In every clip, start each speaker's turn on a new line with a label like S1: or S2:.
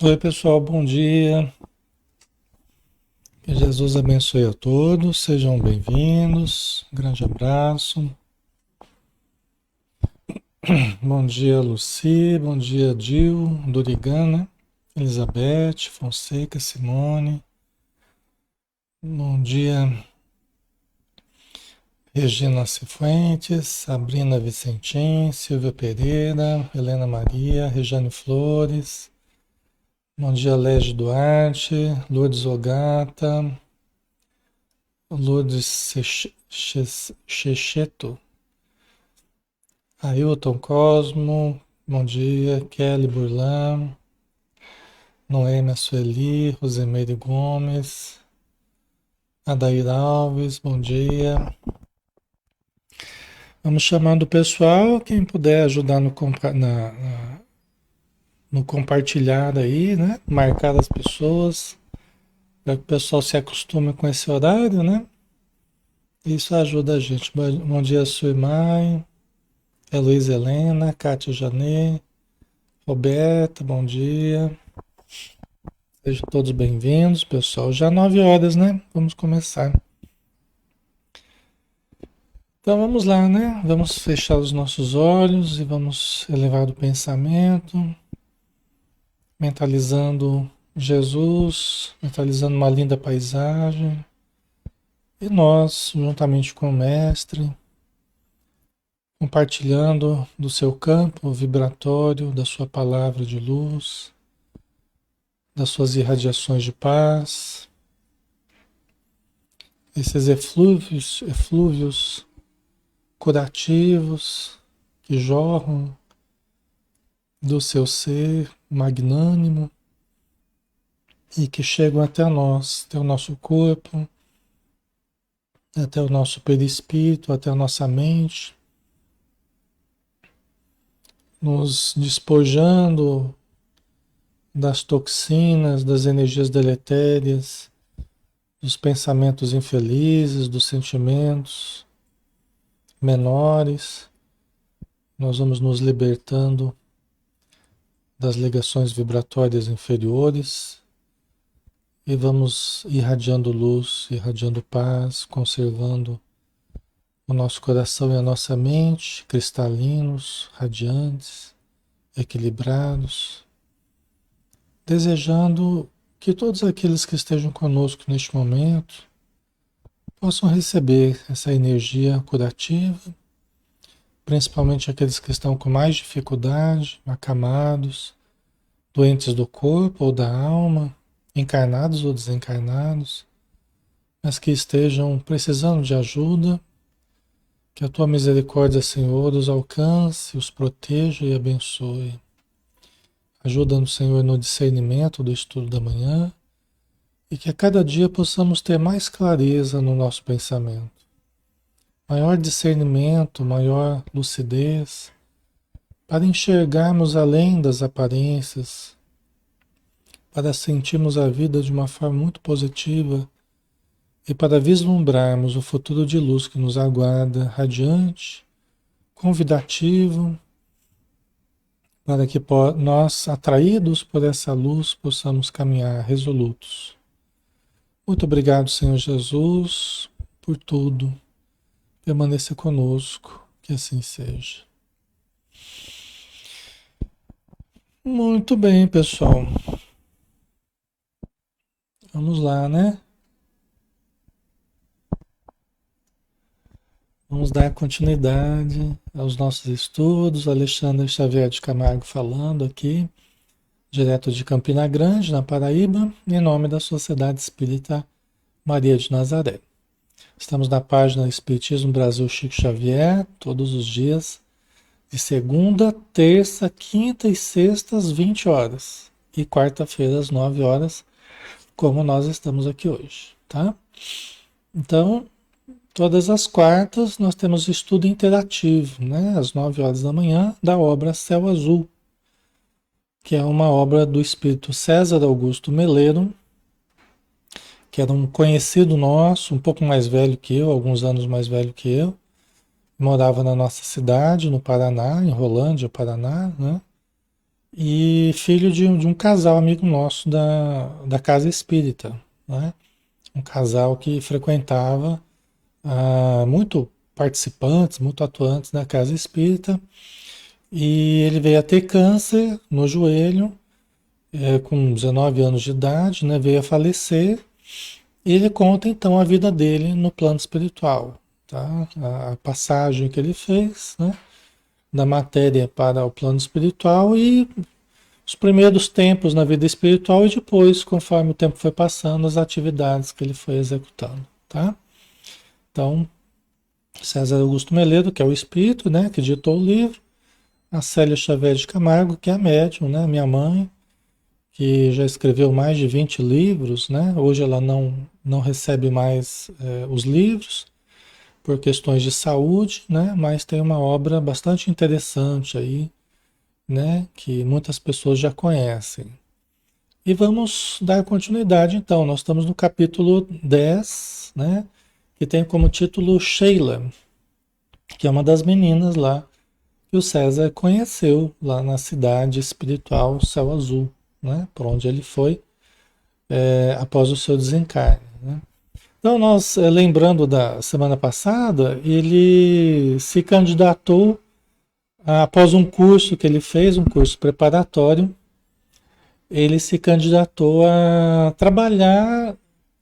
S1: Oi, pessoal, bom dia. Que Jesus abençoe a todos. Sejam bem-vindos. Um grande abraço. Bom dia, Luci. Bom dia, Dil, Dorigana, Elizabeth, Fonseca, Simone. Bom dia, Regina Cifuentes, Sabrina Vicentim, Silvia Pereira, Helena Maria, Rejane Flores. Bom dia, Légio Duarte, Lourdes Ogata, Lourdes Checheto. Ailton Cosmo, bom dia. Kelly Burlan, Noêmia Sueli, Rosemeire Gomes, Adair Alves, bom dia. Vamos chamando o pessoal, quem puder ajudar no compartilhar aí, né? Marcar as pessoas, para que o pessoal se acostume com esse horário, né? Isso ajuda a gente. Bom dia, Suimai, Heloísa Helena, Kátia Janê, Roberta, bom dia. Sejam todos bem-vindos, pessoal. Já 9 horas, né? Vamos começar. Então vamos lá, né? Vamos fechar os nossos olhos e vamos elevar o pensamento, mentalizando Jesus, mentalizando uma linda paisagem. E nós, juntamente com o Mestre, compartilhando do seu campo vibratório, da sua palavra de luz, das suas irradiações de paz, esses eflúvios curativos que jorram do seu ser magnânimo e que chegam até nós, até o nosso corpo, até o nosso perispírito, até a nossa mente, nos despojando das toxinas, das energias deletérias, dos pensamentos infelizes, dos sentimentos menores. Nós vamos nos libertando das ligações vibratórias inferiores e vamos irradiando luz, irradiando paz, conservando o nosso coração e a nossa mente cristalinos, radiantes, equilibrados, desejando que todos aqueles que estejam conosco neste momento possam receber essa energia curativa, principalmente aqueles que estão com mais dificuldade, acamados, doentes do corpo ou da alma, encarnados ou desencarnados, mas que estejam precisando de ajuda, que a tua misericórdia, Senhor, os alcance, os proteja e abençoe. Ajuda-nos, Senhor, no discernimento do estudo da manhã e que a cada dia possamos ter mais clareza no nosso pensamento, maior discernimento, maior lucidez, para enxergarmos além das aparências, para sentirmos a vida de uma forma muito positiva e para vislumbrarmos o futuro de luz que nos aguarda, radiante, convidativo, para que nós, atraídos por essa luz, possamos caminhar resolutos. Muito obrigado, Senhor Jesus, por tudo. Permaneça conosco, que assim seja. Muito bem, pessoal. Vamos lá, né? Vamos dar continuidade aos nossos estudos. Alexandre Xavier de Camargo falando aqui, direto de Campina Grande, na Paraíba, em nome da Sociedade Espírita Maria de Nazaré. Estamos na página Espiritismo Brasil Chico Xavier, todos os dias, de segunda, terça, quinta e sexta às 20 horas. E quarta-feira às 9 horas, como nós estamos aqui hoje, tá? Então, todas as quartas nós temos estudo interativo, né? Às 9 horas da manhã, da obra Céu Azul, que é uma obra do espírito César Augusto Meleiro, que era um conhecido nosso, um pouco mais velho que eu, alguns anos mais velho que eu, morava na nossa cidade, no Paraná, em Rolândia, Paraná, né? e filho de um casal amigo nosso da casa espírita, né? Um casal que frequentava muito participantes, muito atuantes da casa espírita, e ele veio a ter câncer no joelho, com 19 anos de idade, né? Veio a falecer, e ele conta então a vida dele no plano espiritual, tá? A passagem que ele fez, né? Da matéria para o plano espiritual e os primeiros tempos na vida espiritual e depois, conforme o tempo foi passando, as atividades que ele foi executando, tá? Então, César Augusto Meledo, que é o espírito, né, que ditou o livro, a Célia Xavier de Camargo, que é a médium, né, minha mãe, que já escreveu mais de 20 livros, né? Hoje ela não recebe mais os livros por questões de saúde, né? Mas tem uma obra bastante interessante aí, né? Que muitas pessoas já conhecem. E vamos dar continuidade então. Nós estamos no capítulo 10, né? Que tem como título Sheila, que é uma das meninas lá que o César conheceu lá na cidade espiritual Céu Azul, né? Por onde ele foi após o seu desencarne, né? Então, nós, lembrando da semana passada, ele se candidatou após um curso que ele fez, um curso preparatório, ele se candidatou a trabalhar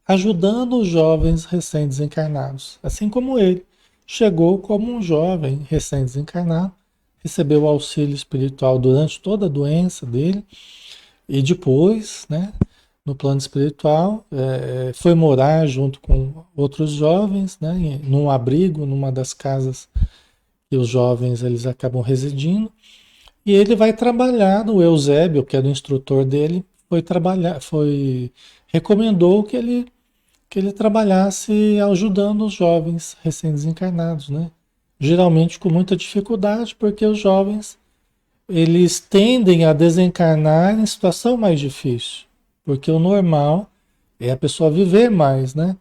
S1: ajudando os jovens recém-desencarnados, assim como ele chegou como um jovem recém-desencarnado, recebeu o auxílio espiritual durante toda a doença dele e depois, né, no plano espiritual, foi morar junto com outros jovens, né, num abrigo, numa das casas que os jovens eles acabam residindo. E ele vai trabalhar no Eusébio, que era o instrutor dele, foi trabalhar, recomendou que ele trabalhasse ajudando os jovens recém-desencarnados, né? Geralmente com muita dificuldade, porque os jovens eles tendem a desencarnar em situação mais difícil, porque o normal é a pessoa viver mais, né?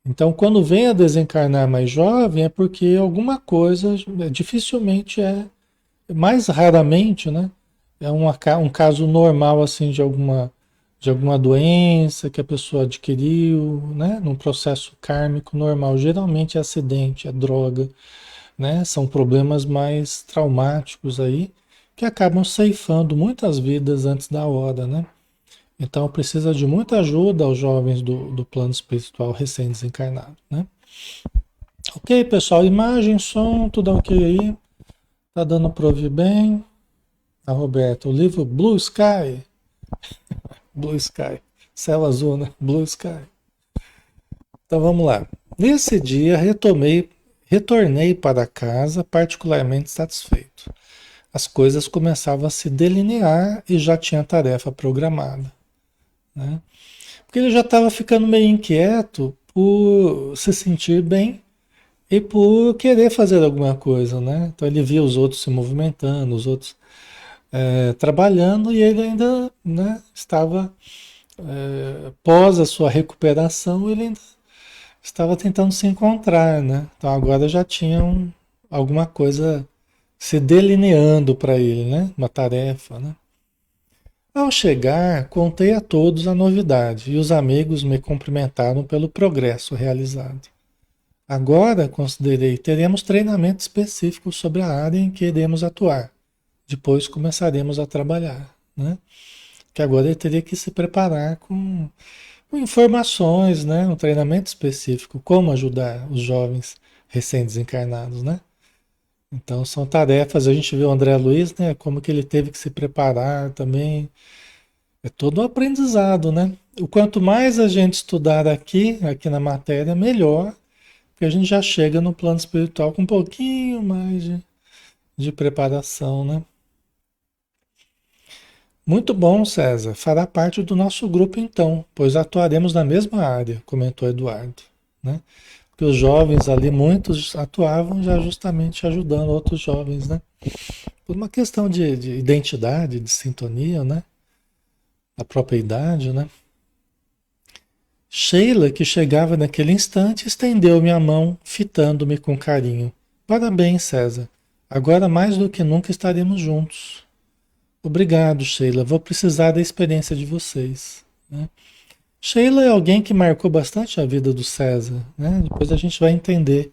S1: Então, quando vem a desencarnar mais jovem, é porque alguma coisa dificilmente mais raramente, né? É um caso normal assim de alguma doença que a pessoa adquiriu, né? Num processo kármico normal. Geralmente é acidente, é droga, né? São problemas mais traumáticos aí que acabam ceifando muitas vidas antes da hora, né? Então precisa de muita ajuda aos jovens do plano espiritual recém-desencarnado, né? Ok, pessoal, imagem, som, tudo ok aí? Tá dando para ouvir bem? A Roberta, o livro Blue Sky, Blue Sky, céu azul, né? Blue Sky. Então vamos lá. Nesse dia retornei para casa particularmente satisfeito. As coisas começavam a se delinear e já tinha tarefa programada, né? Porque ele já estava ficando meio inquieto por se sentir bem e por querer fazer alguma coisa, né? Então ele via os outros se movimentando, os outros trabalhando e ele ainda, né, estava pós a sua recuperação, ele ainda estava tentando se encontrar, né? Então agora já tinha alguma coisa se delineando para ele, né? Uma tarefa, né? Ao chegar, contei a todos a novidade e os amigos me cumprimentaram pelo progresso realizado. Agora, considerei, teremos treinamento específico sobre a área em que iremos atuar. Depois começaremos a trabalhar, né? Que agora ele teria que se preparar com informações, né? Um treinamento específico, como ajudar os jovens recém-desencarnados, né? Então são tarefas, a gente viu o André Luiz, né? Como que ele teve que se preparar também. É todo um aprendizado, né? O quanto mais a gente estudar aqui na matéria, melhor, porque a gente já chega no plano espiritual com um pouquinho mais de preparação, né? Muito bom, César. Fará parte do nosso grupo então, pois atuaremos na mesma área, comentou Eduardo, né? Porque os jovens ali, muitos atuavam já justamente ajudando outros jovens, né? Por uma questão de identidade, de sintonia, né? A própria idade, né? Sheila, que chegava naquele instante, estendeu-me a mão, fitando-me com carinho. Parabéns, César. Agora mais do que nunca estaremos juntos. Obrigado, Sheila. Vou precisar da experiência de vocês, né? Sheila é alguém que marcou bastante a vida do César, né? Depois a gente vai entender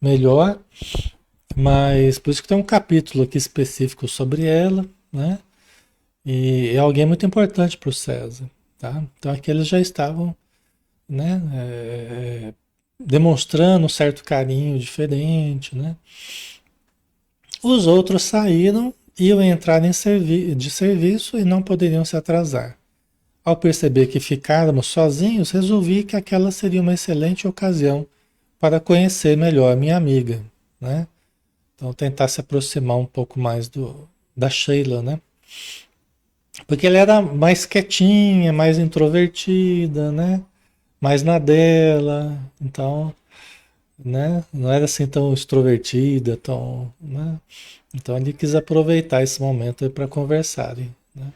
S1: melhor, mas por isso que tem um capítulo aqui específico sobre ela, né? E é alguém muito importante para o César, tá? Então aqui eles já estavam, né? Demonstrando um certo carinho diferente, né? Os outros saíram, iam entrar de serviço e não poderiam se atrasar. Ao perceber que ficáramos sozinhos, resolvi que aquela seria uma excelente ocasião para conhecer melhor minha amiga, né? Então tentar se aproximar um pouco mais da Sheila, né? Porque ela era mais quietinha, mais introvertida, né? Mais na dela, então, né? Não era assim tão extrovertida, tão, né? Então ele quis aproveitar esse momento para conversarem, né?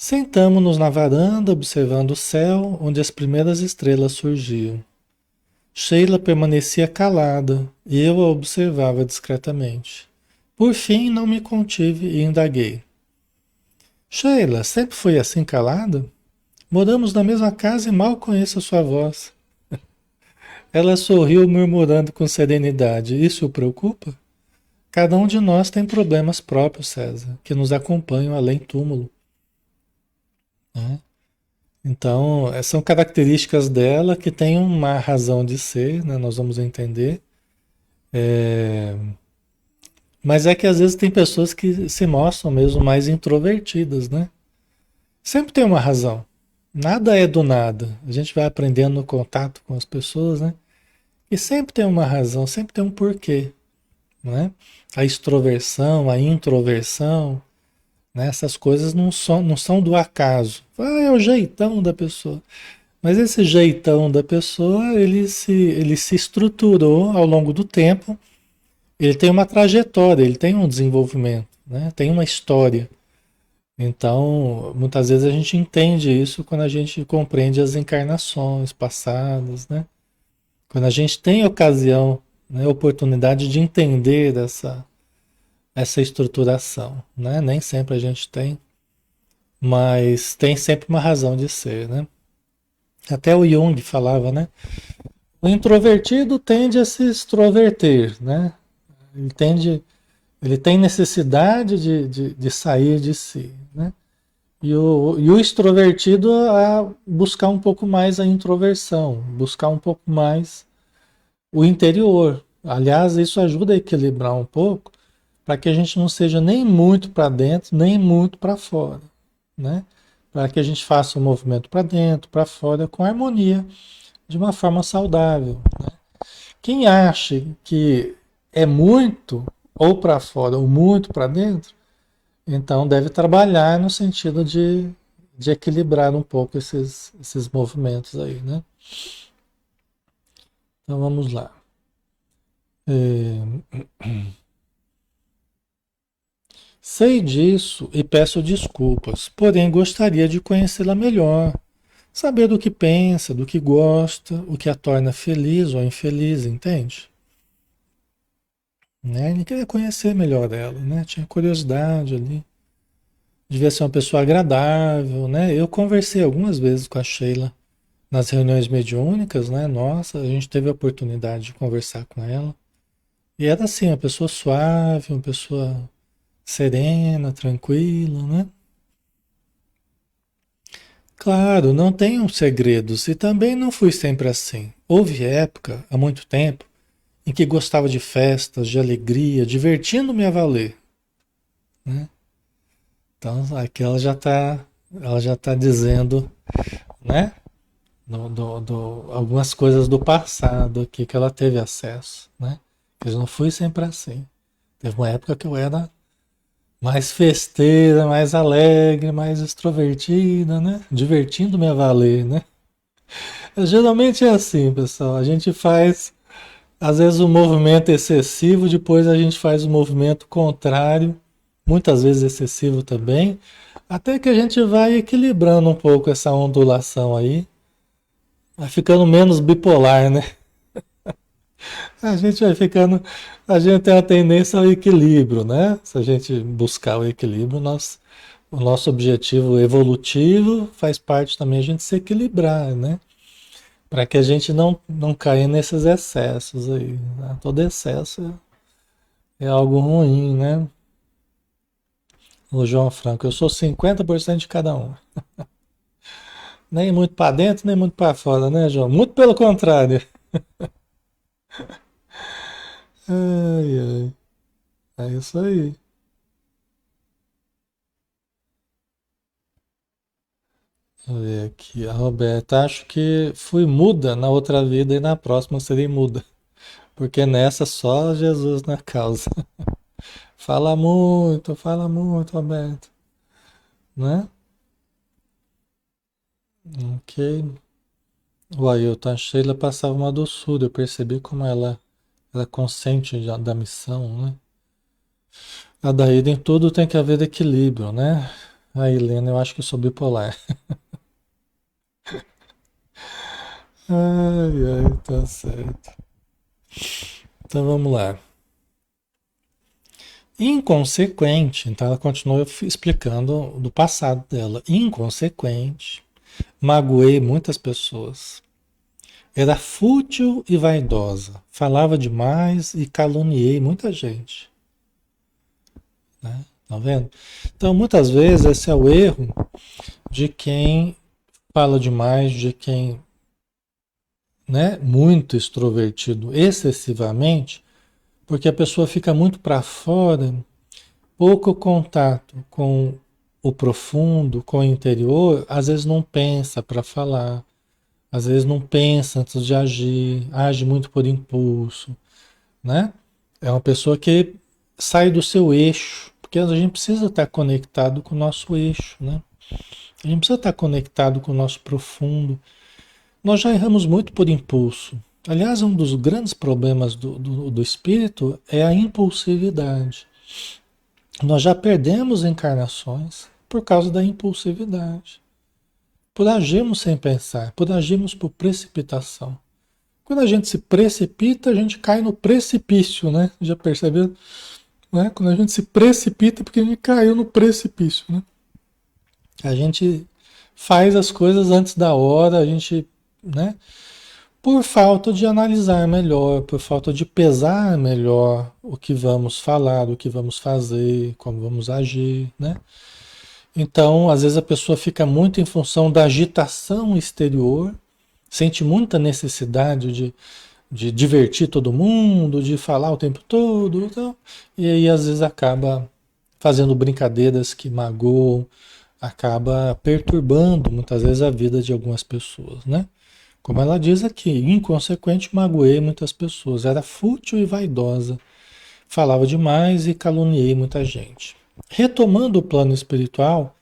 S1: Sentamo-nos na varanda, observando o céu, onde as primeiras estrelas surgiam. Sheila permanecia calada e eu a observava discretamente. Por fim, não me contive e indaguei. Sheila, sempre foi assim calada? Moramos na mesma casa e mal conheço a sua voz. Ela sorriu, murmurando com serenidade. Isso o preocupa? Cada um de nós tem problemas próprios, César, que nos acompanham além túmulo, né? Então, são características dela que têm uma razão de ser, né? Nós vamos entender. É, mas é que às vezes tem pessoas que se mostram mesmo mais introvertidas, né? Sempre tem uma razão. Nada é do nada. A gente vai aprendendo no contato com as pessoas, né? E sempre tem uma razão, sempre tem um porquê, né? A extroversão, a introversão, né? Essas coisas não são do acaso. Ah, é o jeitão da pessoa. Mas esse jeitão da pessoa, ele se estruturou ao longo do tempo. Ele tem uma trajetória, ele tem um desenvolvimento, né? Tem uma história. Então, muitas vezes a gente entende isso quando a gente compreende as encarnações passadas, né? Quando a gente tem ocasião, né, oportunidade de entender essa estruturação, né? Nem sempre a gente tem, mas tem sempre uma razão de ser, né? Até o Jung falava, né? O introvertido tende a se extroverter, né? Ele tende, ele tem necessidade de sair de si, né? E o extrovertido a buscar um pouco mais a introversão, buscar um pouco mais o interior. Aliás, isso ajuda a equilibrar um pouco para que a gente não seja nem muito para dentro, nem muito para fora, né? Para que a gente faça o movimento para dentro, para fora, com harmonia, de uma forma saudável. Quem acha que é muito ou para fora ou muito para dentro, então deve trabalhar no sentido de equilibrar um pouco esses movimentos aí, né? Então vamos lá. É, sei disso e peço desculpas, porém gostaria de conhecê-la melhor, saber do que pensa, do que gosta, o que a torna feliz ou infeliz, entende? Né? Ele queria conhecer melhor ela, né? Tinha curiosidade ali. Devia ser uma pessoa agradável, né? Eu conversei algumas vezes com a Sheila nas reuniões mediúnicas, né? Nossa, a gente teve a oportunidade de conversar com ela. E era assim, uma pessoa suave, uma pessoa serena, tranquila, né? Claro, não tenho segredos e também não fui sempre assim. Houve época, há muito tempo, em que gostava de festas, de alegria, divertindo-me a valer, né? Então, aqui ela já tá dizendo, né? Algumas coisas do passado aqui que ela teve acesso, né? Eu não fui sempre assim. Teve uma época que eu era mais festeira, mais alegre, mais extrovertida, né? Divertindo-me a valer, né? Geralmente é assim, pessoal. A gente faz, às vezes, um movimento excessivo, depois a gente faz o movimento contrário, muitas vezes excessivo também, até que a gente vai equilibrando um pouco essa ondulação aí, vai ficando menos bipolar, né? A gente vai ficando, a gente tem a tendência ao equilíbrio, né? Se a gente buscar o equilíbrio, o nosso objetivo evolutivo faz parte também a gente se equilibrar, né? Para que a gente não caia nesses excessos aí, né? Todo excesso é algo ruim, né? O João Franco, eu sou 50% de cada um. Nem muito para dentro, nem muito para fora, né, João? Muito pelo contrário. Ai, ai. É isso aí. Deixa eu ver aqui. A Roberta, acho que fui muda na outra vida e na próxima serei muda. Porque nessa só Jesus na causa. Fala muito, Roberto. Né? Ok. O Ailton, a Sheila passava uma doçura. Eu percebi como ela é consciente da missão, né? A Daíra, em tudo tem que haver equilíbrio, né? A Helena, eu acho que eu sou bipolar. Ai, ai, tá certo. Então vamos lá. Inconsequente, então ela continua explicando do passado dela. Inconsequente, magoei muitas pessoas. Era fútil e vaidosa. Falava demais e caluniei muita gente. Né? Tá vendo? Então, muitas vezes, esse é o erro de quem fala demais, de quem, né, muito extrovertido excessivamente, porque a pessoa fica muito para fora, pouco contato com o profundo, com o interior, às vezes não pensa para falar, às vezes não pensa antes de agir, age muito por impulso, né? É uma pessoa que sai do seu eixo, porque a gente precisa estar conectado com o nosso eixo, né? A gente precisa estar conectado com o nosso profundo. Nós já erramos muito por impulso. Aliás, um dos grandes problemas do espírito é a impulsividade. Nós já perdemos encarnações por causa da impulsividade. Por agirmos sem pensar, por agirmos por precipitação. Quando a gente se precipita, a gente cai no precipício, né? Já percebeu? Né? Quando a gente se precipita, é porque a gente caiu no precipício, né? A gente faz as coisas antes da hora, a gente, né? Por falta de analisar melhor, por falta de pesar melhor o que vamos falar, o que vamos fazer, como vamos agir, né? Então, às vezes a pessoa fica muito em função da agitação exterior, sente muita necessidade de divertir todo mundo, de falar o tempo todo, então, e aí às vezes acaba fazendo brincadeiras que magoam, acaba perturbando muitas vezes a vida de algumas pessoas, né? Como ela diz aqui, inconsequente magoei muitas pessoas, era fútil e vaidosa, falava demais e caluniei muita gente. Retomando o plano espiritual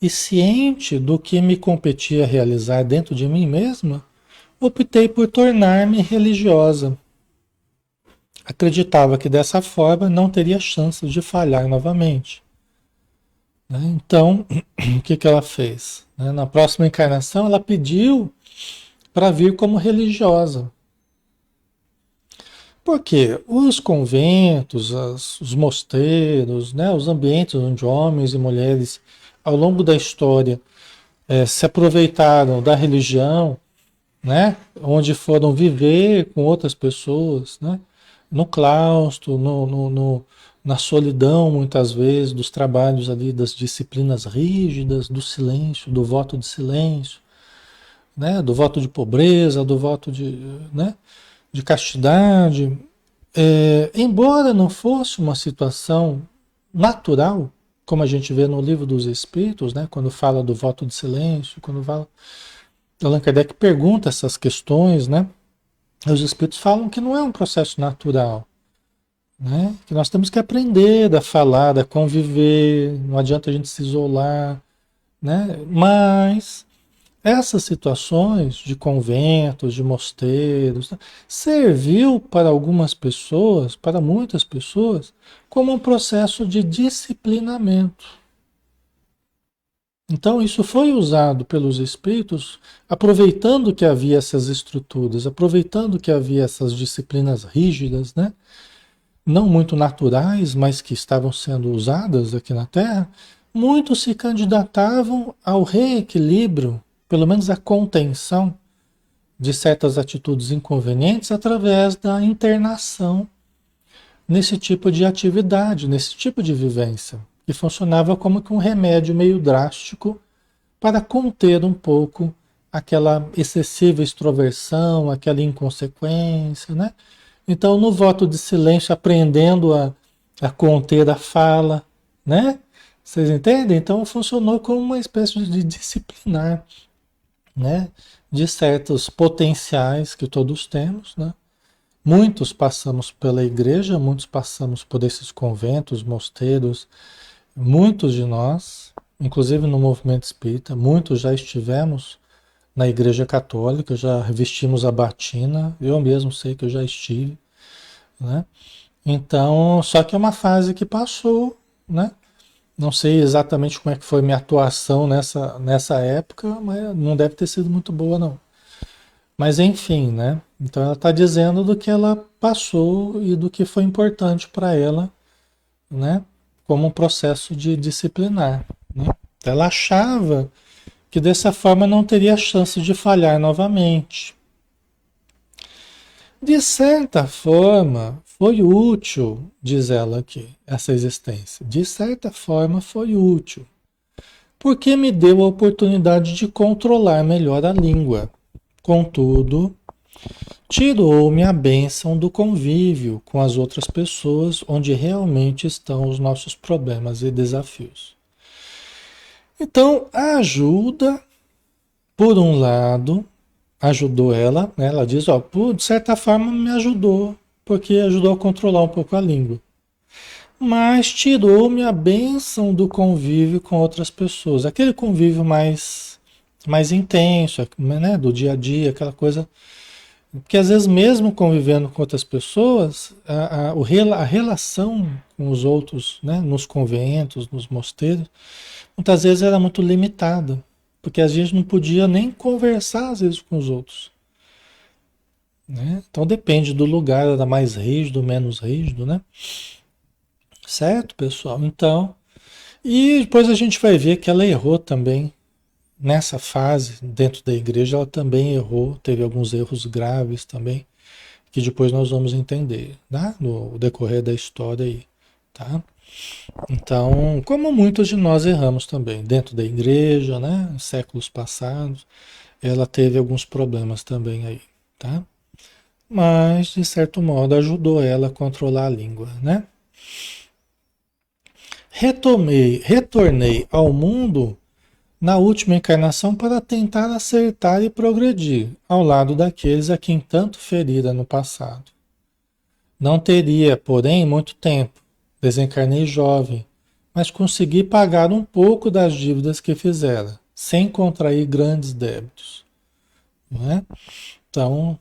S1: e ciente do que me competia realizar dentro de mim mesma, optei por tornar-me religiosa. Acreditava que dessa forma não teria chance de falhar novamente. Né? Então, o que ela fez? Né? Na próxima encarnação, ela pediu para vir como religiosa. Porque os conventos, os mosteiros, né, os ambientes onde homens e mulheres, ao longo da história, se aproveitaram da religião, né, onde foram viver com outras pessoas, né, no claustro, na solidão, muitas vezes, dos trabalhos ali, das disciplinas rígidas, do silêncio, do voto de silêncio, né, do voto de pobreza, do voto né, de castidade. Embora não fosse uma situação natural, como a gente vê no livro dos Espíritos, né, quando fala do voto de silêncio, quando fala, Allan Kardec pergunta essas questões, né, os Espíritos falam que não é um processo natural, né, que nós temos que aprender a falar, a conviver, não adianta a gente se isolar, né, mas essas situações de conventos, de mosteiros, né, serviu para algumas pessoas, para muitas pessoas, como um processo de disciplinamento. Então, isso foi usado pelos espíritos, aproveitando que havia essas estruturas, aproveitando que havia essas disciplinas rígidas, né? Não muito naturais, mas que estavam sendo usadas aqui na Terra, muitos se candidatavam ao reequilíbrio, pelo menos à contenção de certas atitudes inconvenientes através da internação nesse tipo de atividade, nesse tipo de vivência, que funcionava como que um remédio meio drástico para conter um pouco aquela excessiva extroversão, aquela inconsequência, né? Então, no voto de silêncio, aprendendo a conter a fala, né? Vocês entendem? Então, funcionou como uma espécie de disciplinar, né? De certos potenciais que todos temos, né? Muitos passamos pela igreja, muitos passamos por esses conventos, mosteiros, muitos de nós, inclusive no movimento espírita, muitos já estivemos na igreja católica, já vestimos a batina, eu mesmo sei que eu já estive, né? Então, só que é uma fase que passou, né? Não sei exatamente como é que foi minha atuação nessa época, mas não deve ter sido muito boa, não. Mas enfim, né? Então ela está dizendo do que ela passou e do que foi importante para ela, né? Como um processo de disciplinar, né? Ela achava que dessa forma não teria chance de falhar novamente. De certa forma, foi útil, diz ela aqui, essa existência. De certa forma, foi útil, porque me deu a oportunidade de controlar melhor a língua. Contudo, tirou-me a bênção do convívio com as outras pessoas, onde realmente estão os nossos problemas e desafios. Então, a ajuda, por um lado, ajudou ela, né? Ela diz, ó, de certa forma me ajudou, porque ajudou a controlar um pouco a língua. Mas tirou-me a bênção do convívio com outras pessoas, aquele convívio mais intenso, né? Do dia a dia, aquela coisa. Porque às vezes, mesmo convivendo com outras pessoas, a relação com os outros, né? Nos conventos, nos mosteiros, muitas vezes era muito limitada. Porque a gente não podia nem conversar, às vezes, com os outros. Né? Então depende do lugar, era mais rígido, menos rígido, né? Certo, pessoal? Então, e depois a gente vai ver que ela errou também. Nessa fase, dentro da igreja, ela também errou, teve alguns erros graves também, que depois nós vamos entender, né? No decorrer da história aí, tá? Então, como muitos de nós erramos também, dentro da igreja, né? Em séculos passados, ela teve alguns problemas também aí, tá? Mas, de certo modo, ajudou ela a controlar a língua, né? Retornei ao mundo na última encarnação para tentar acertar e progredir ao lado daqueles a quem tanto ferira no passado. Não teria, porém, muito tempo. Desencarnei jovem, mas consegui pagar um pouco das dívidas que fizera, sem contrair grandes débitos. Não é? Então,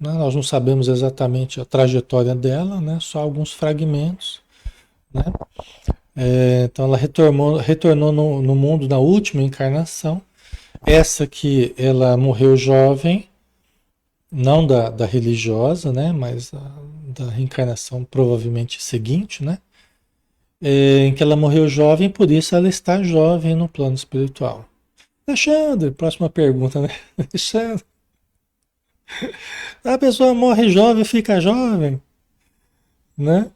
S1: nós não sabemos exatamente a trajetória dela, né? Só alguns fragmentos. Né? Então, ela retornou no mundo na última encarnação. Essa que ela morreu jovem, não da religiosa, né? Mas da reencarnação provavelmente seguinte, né? Em que ela morreu jovem, por isso ela está jovem no plano espiritual. Alexandre, próxima pergunta, né? Alexandre, a pessoa morre jovem e fica jovem, né?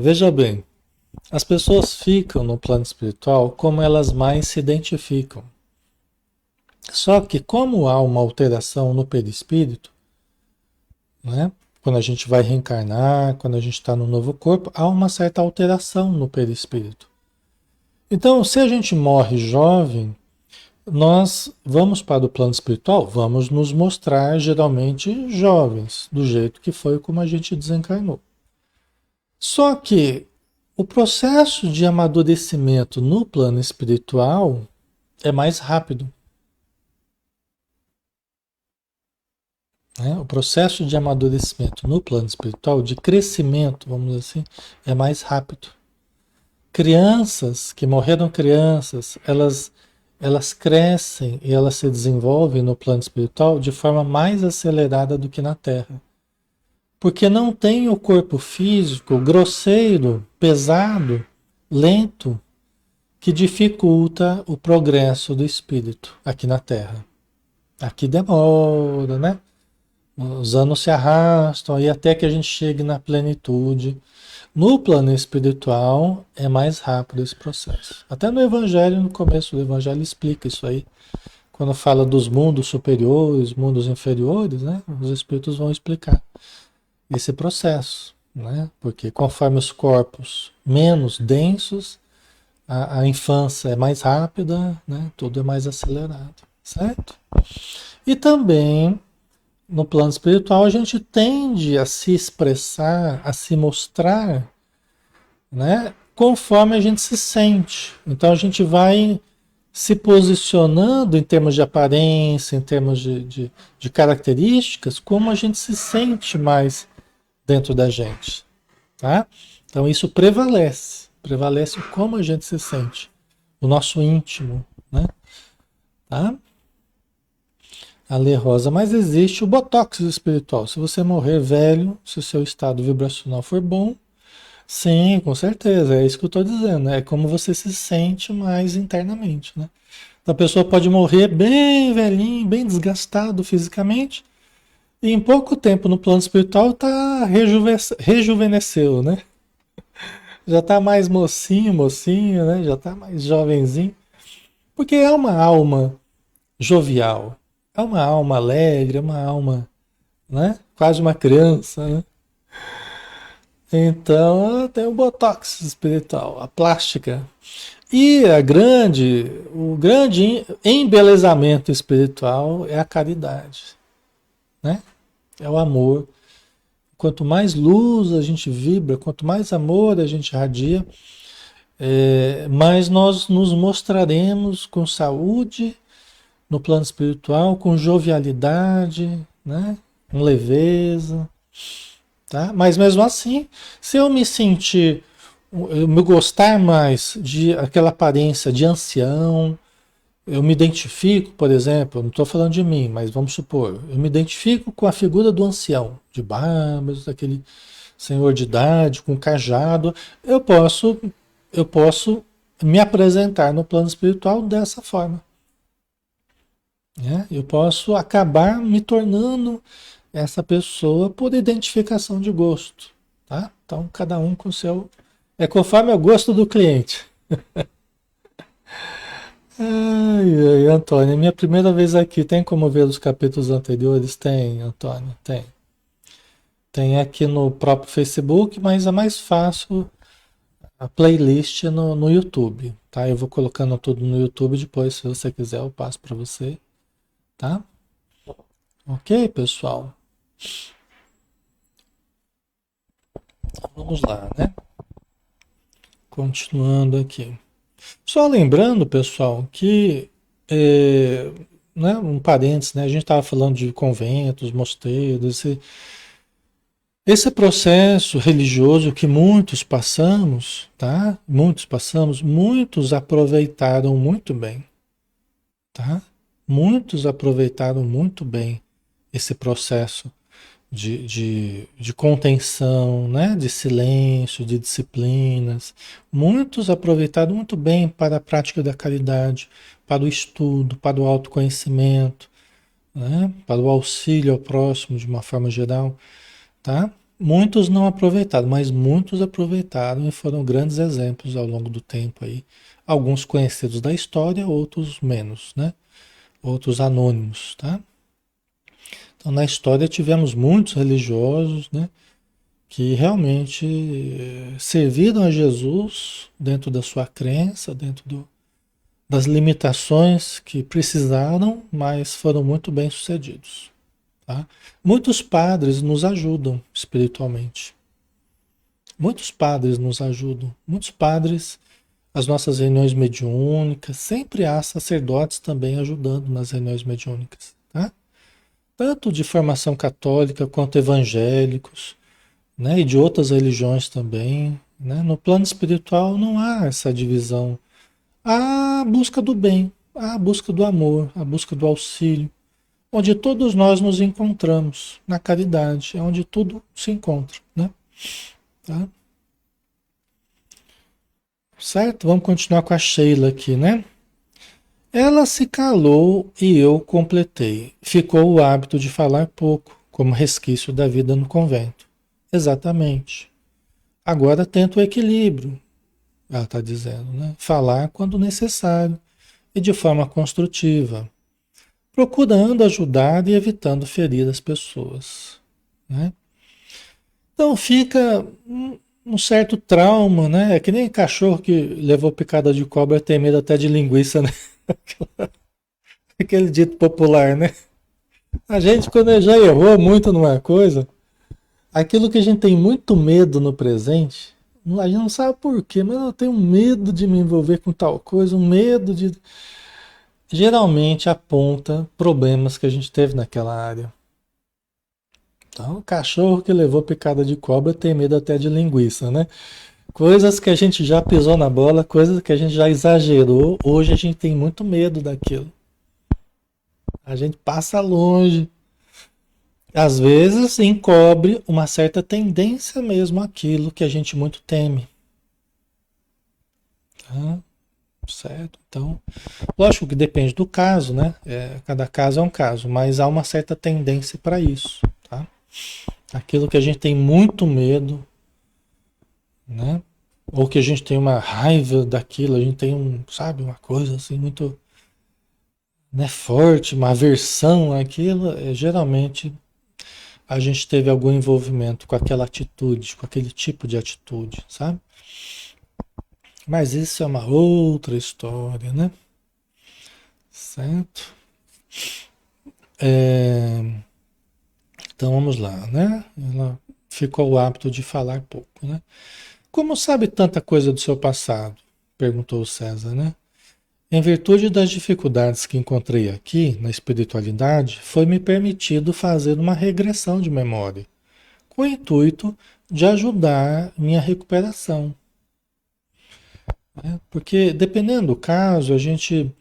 S1: Veja bem, as pessoas ficam no plano espiritual como elas mais se identificam. Só que como há uma alteração no perispírito, né? Quando a gente vai reencarnar, quando a gente está no novo corpo, há uma certa alteração no perispírito. Então, se a gente morre jovem, nós vamos para o plano espiritual, vamos nos mostrar geralmente jovens, do jeito que foi como a gente desencarnou. Só que o processo de amadurecimento no plano espiritual é mais rápido. Né? O processo de amadurecimento no plano espiritual, de crescimento, vamos dizer assim, é mais rápido. crianças que morreram crianças, elas crescem e elas se desenvolvem no plano espiritual de forma mais acelerada do que na Terra. Porque não tem o corpo físico grosseiro, pesado, lento, que dificulta o progresso do espírito aqui na Terra. Aqui demora, né? Os anos se arrastam e até que a gente chegue na plenitude. No plano espiritual é mais rápido esse processo. Até no Evangelho, no começo do Evangelho, explica isso aí. Quando fala dos mundos superiores, mundos inferiores, né? Os espíritos vão explicar esse processo, né? Porque conforme os corpos menos densos, a infância é mais rápida, né? Tudo é mais acelerado, certo? E também no plano espiritual a gente tende a se expressar, a se mostrar, né? Conforme a gente se sente. Então a gente vai se posicionando em termos de aparência, em termos de características, como a gente se sente mais dentro da gente, tá? Então isso prevalece como a gente se sente, o nosso íntimo, né? Tá? Ale Rosa, mas existe o botox espiritual. Se você morrer velho, se o seu estado vibracional for bom, sim, com certeza, é isso que eu estou dizendo, né? É como você se sente mais internamente, né? Então, a pessoa pode morrer bem velhinho, bem desgastado fisicamente, e em pouco tempo no plano espiritual tá rejuvenesceu, né? Já tá mais mocinho, mocinho, né? Já tá mais jovenzinho. Porque é uma alma jovial, é uma alma alegre, é uma alma, né? Quase uma criança, né? Então tem o botox espiritual, a plástica. E o grande embelezamento espiritual é a caridade, né? É o amor. Quanto mais luz a gente vibra, quanto mais amor a gente radia, mais nós nos mostraremos com saúde no plano espiritual, com jovialidade, né? Com leveza, tá? Mas mesmo assim, se eu me sentir, eu me gostar mais de aquela aparência de ancião, eu me identifico, por exemplo, não estou falando de mim, mas vamos supor, eu me identifico com a figura do ancião, de barbas, daquele senhor de idade, com cajado, eu posso me apresentar no plano espiritual dessa forma, né? Eu posso acabar me tornando essa pessoa por identificação de gosto, tá? Então, cada um com o seu... É conforme o gosto do cliente. Ai, ai, Antônio, é minha primeira vez aqui. Tem como ver os capítulos anteriores? Tem, Antônio, tem. Tem aqui no próprio Facebook, mas é mais fácil a playlist no YouTube, tá? Eu vou colocando tudo no YouTube depois, se você quiser, eu passo para você, tá? Ok, pessoal? Vamos lá, né? Continuando aqui. Só lembrando, pessoal, que, é, né, um parênteses, né? A gente estava falando de conventos, mosteiros, esse processo religioso que muitos passamos, tá? Muitos aproveitaram muito bem, tá? Muitos aproveitaram muito bem esse processo de contenção, né? De silêncio, de disciplinas. Muitos aproveitaram muito bem para a prática da caridade, para o estudo, para o autoconhecimento, né? Para o auxílio ao próximo de uma forma geral, tá? Muitos não aproveitaram, mas muitos aproveitaram e foram grandes exemplos ao longo do tempo aí. Alguns conhecidos da história, outros menos, né? Outros anônimos, tá? Então, na história tivemos muitos religiosos, né? Que realmente serviram a Jesus dentro da sua crença, das limitações que precisaram, mas foram muito bem sucedidos. Tá? Muitos padres nos ajudam espiritualmente. Muitos padres nos ajudam. Muitos padres, as nossas reuniões mediúnicas, sempre há sacerdotes também ajudando nas reuniões mediúnicas. Tá? Tanto de formação católica quanto evangélicos, né? E de outras religiões também. né? No plano espiritual não há essa divisão. Há a busca do bem, há a busca do amor, a busca do auxílio, onde todos nós nos encontramos, na caridade, é onde tudo se encontra, né? Tá? Certo? Vamos continuar com a Sheila aqui, né? Ela se calou e eu completei. Ficou o hábito de falar pouco, como resquício da vida no convento. Exatamente. Agora tenta o equilíbrio, ela está dizendo, né? Falar quando necessário e de forma construtiva, procurando ajudar e evitando ferir as pessoas, né? Então fica um certo trauma, né? É que nem cachorro que levou picada de cobra tem medo até de linguiça, né? Aquele dito popular, né? A gente, quando já errou muito numa coisa, aquilo que a gente tem muito medo no presente, a gente não sabe por quê, mas eu tenho medo de me envolver com tal coisa, um medo de. Geralmente aponta problemas que a gente teve naquela área. Então, o cachorro que levou picada de cobra tem medo até de linguiça, né? Coisas que a gente já pisou na bola, coisas que a gente já exagerou, hoje a gente tem muito medo daquilo. A gente passa longe. Às vezes encobre uma certa tendência mesmo àquilo que a gente muito teme. Tá? Certo? Então, lógico que depende do caso, né? Cada caso é um caso, mas há uma certa tendência para isso, tá? Aquilo que a gente tem muito medo, né? Ou que a gente tem uma raiva daquilo, a gente tem sabe, uma coisa assim muito, né, forte, uma aversão àquilo, geralmente a gente teve algum envolvimento com aquela atitude, com aquele tipo de atitude, sabe? Mas isso é uma outra história, né? Certo? É, então vamos lá, né? Ela ficou o hábito de falar pouco, né? Como sabe tanta coisa do seu passado? Perguntou o César, né? Em virtude das dificuldades que encontrei aqui na espiritualidade, foi-me permitido fazer uma regressão de memória, com o intuito de ajudar minha recuperação, né? Porque dependendo do caso, a gente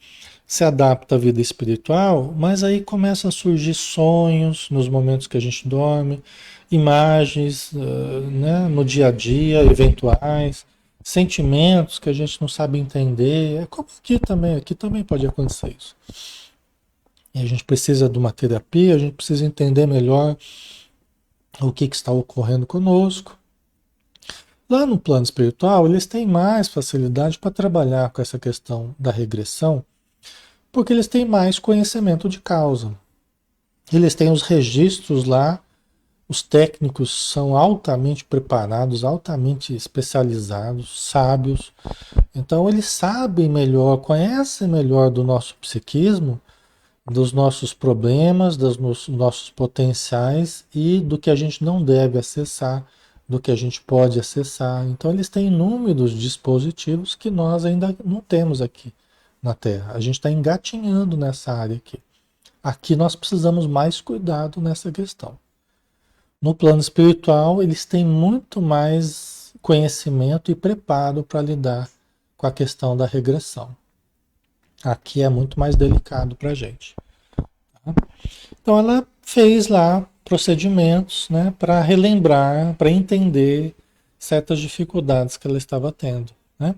S1: se adapta à vida espiritual, mas aí começam a surgir sonhos nos momentos que a gente dorme, imagens, né, no dia a dia, eventuais, sentimentos que a gente não sabe entender. É como aqui também pode acontecer isso. E a gente precisa de uma terapia, a gente precisa entender melhor o que está ocorrendo conosco. Lá no plano espiritual, eles têm mais facilidade para trabalhar com essa questão da regressão, porque eles têm mais conhecimento de causa. Eles têm os registros lá, os técnicos são altamente preparados, altamente especializados, sábios. Então eles sabem melhor, conhecem melhor do nosso psiquismo, dos nossos problemas, dos nossos potenciais e do que a gente não deve acessar, do que a gente pode acessar. Então eles têm inúmeros dispositivos que nós ainda não temos aqui na Terra. A gente está engatinhando nessa área aqui. Aqui nós precisamos mais cuidado nessa questão. No plano espiritual, eles têm muito mais conhecimento e preparo para lidar com a questão da regressão. Aqui é muito mais delicado para a gente. Tá? Então, ela fez lá procedimentos, né, para relembrar, para entender certas dificuldades que ela estava tendo, né,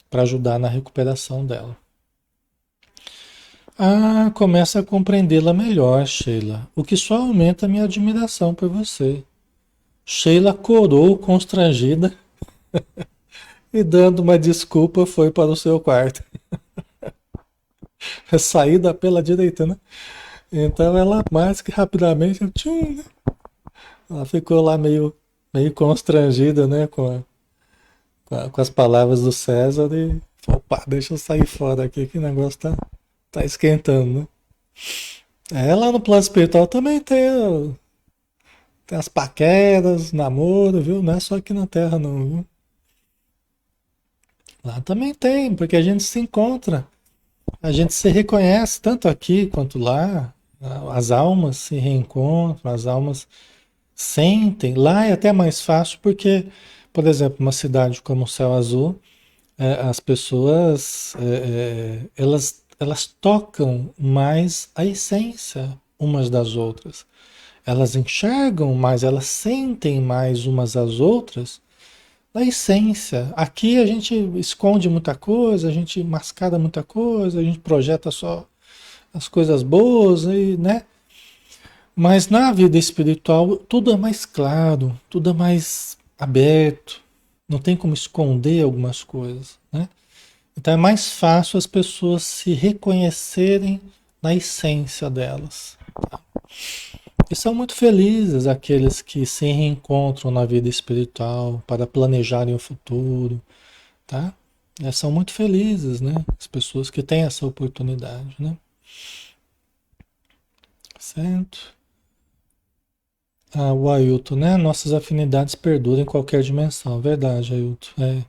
S1: para ajudar na recuperação dela. Ah, começa a compreendê-la melhor, Sheila, o que só aumenta a minha admiração por você. Sheila corou constrangida e, dando uma desculpa, foi para o seu quarto. Saída pela direita, né? Então ela mais que rapidamente, tchum, né? Ela ficou lá meio constrangida, né? Com as palavras do César e falou, opa, deixa eu sair fora aqui que o negócio tá esquentando, né? Lá no plano espiritual também tem as paqueras, namoro, viu? Não é só aqui na Terra não, viu? Lá também tem, porque a gente se encontra, a gente se reconhece tanto aqui quanto lá, as almas se reencontram, as almas sentem. Lá é até mais fácil porque Por exemplo, uma cidade como o Céu Azul, as pessoas, elas tocam mais a essência umas das outras. Elas enxergam mais, elas sentem mais umas às outras na essência. Aqui a gente esconde muita coisa, a gente mascara muita coisa, a gente projeta só as coisas boas, e, né? Mas na vida espiritual tudo é mais claro, tudo é mais aberto, não tem como esconder algumas coisas, né? Então é mais fácil as pessoas se reconhecerem na essência delas. E são muito felizes aqueles que se reencontram na vida espiritual para planejarem o futuro, tá? São muito felizes, né? As pessoas que têm essa oportunidade, né? Certo? Ah, o Ailton, né? Nossas afinidades perduram em qualquer dimensão. Verdade, Ailton.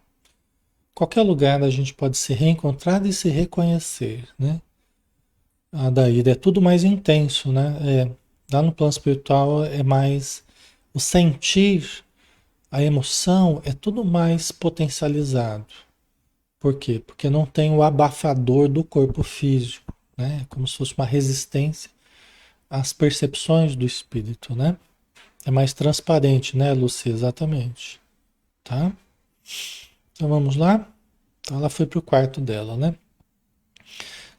S1: Qualquer lugar a gente pode se reencontrar e se reconhecer, né? A Daíra é tudo mais intenso, né? Lá no plano espiritual é mais o sentir, a emoção é tudo mais potencializado. Por quê? Porque não tem o abafador do corpo físico, né? É como se fosse uma resistência às percepções do espírito, né? É mais transparente, né, Lucia? Exatamente. Tá? Então vamos lá? Então ela foi para o quarto dela, né?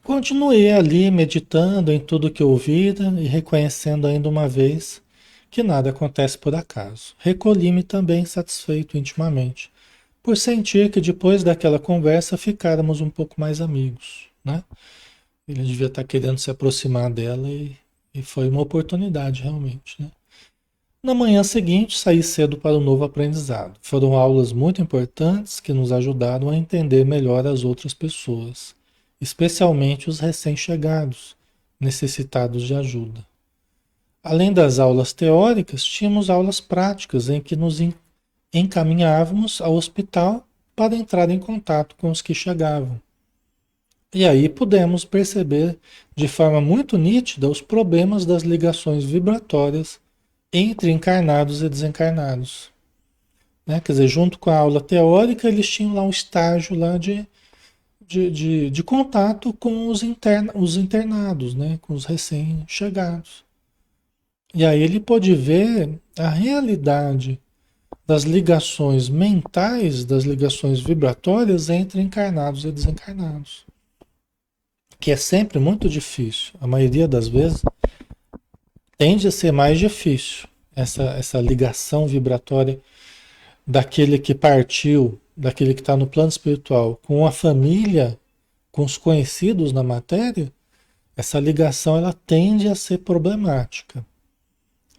S1: Continuei ali meditando em tudo que ouvira e reconhecendo ainda uma vez que nada acontece por acaso. Recolhi-me também satisfeito intimamente, por sentir que depois daquela conversa ficáramos um pouco mais amigos, né? Ele devia estar querendo se aproximar dela e foi uma oportunidade realmente, né? Na manhã seguinte, saí cedo para o novo aprendizado. Foram aulas muito importantes que nos ajudaram a entender melhor as outras pessoas, especialmente os recém-chegados, necessitados de ajuda. Além das aulas teóricas, tínhamos aulas práticas em que nos encaminhávamos ao hospital para entrar em contato com os que chegavam. E aí pudemos perceber de forma muito nítida os problemas das ligações vibratórias entre encarnados e desencarnados. Né? Quer dizer, junto com a aula teórica, eles tinham lá um estágio lá de contato com os internados, né? Com os recém-chegados. E aí ele pôde ver a realidade das ligações mentais, das ligações vibratórias entre encarnados e desencarnados. Que é sempre muito difícil. A maioria das vezes tende a ser mais difícil essa ligação vibratória daquele que partiu, daquele que está no plano espiritual, com a família, com os conhecidos na matéria, essa ligação ela tende a ser problemática.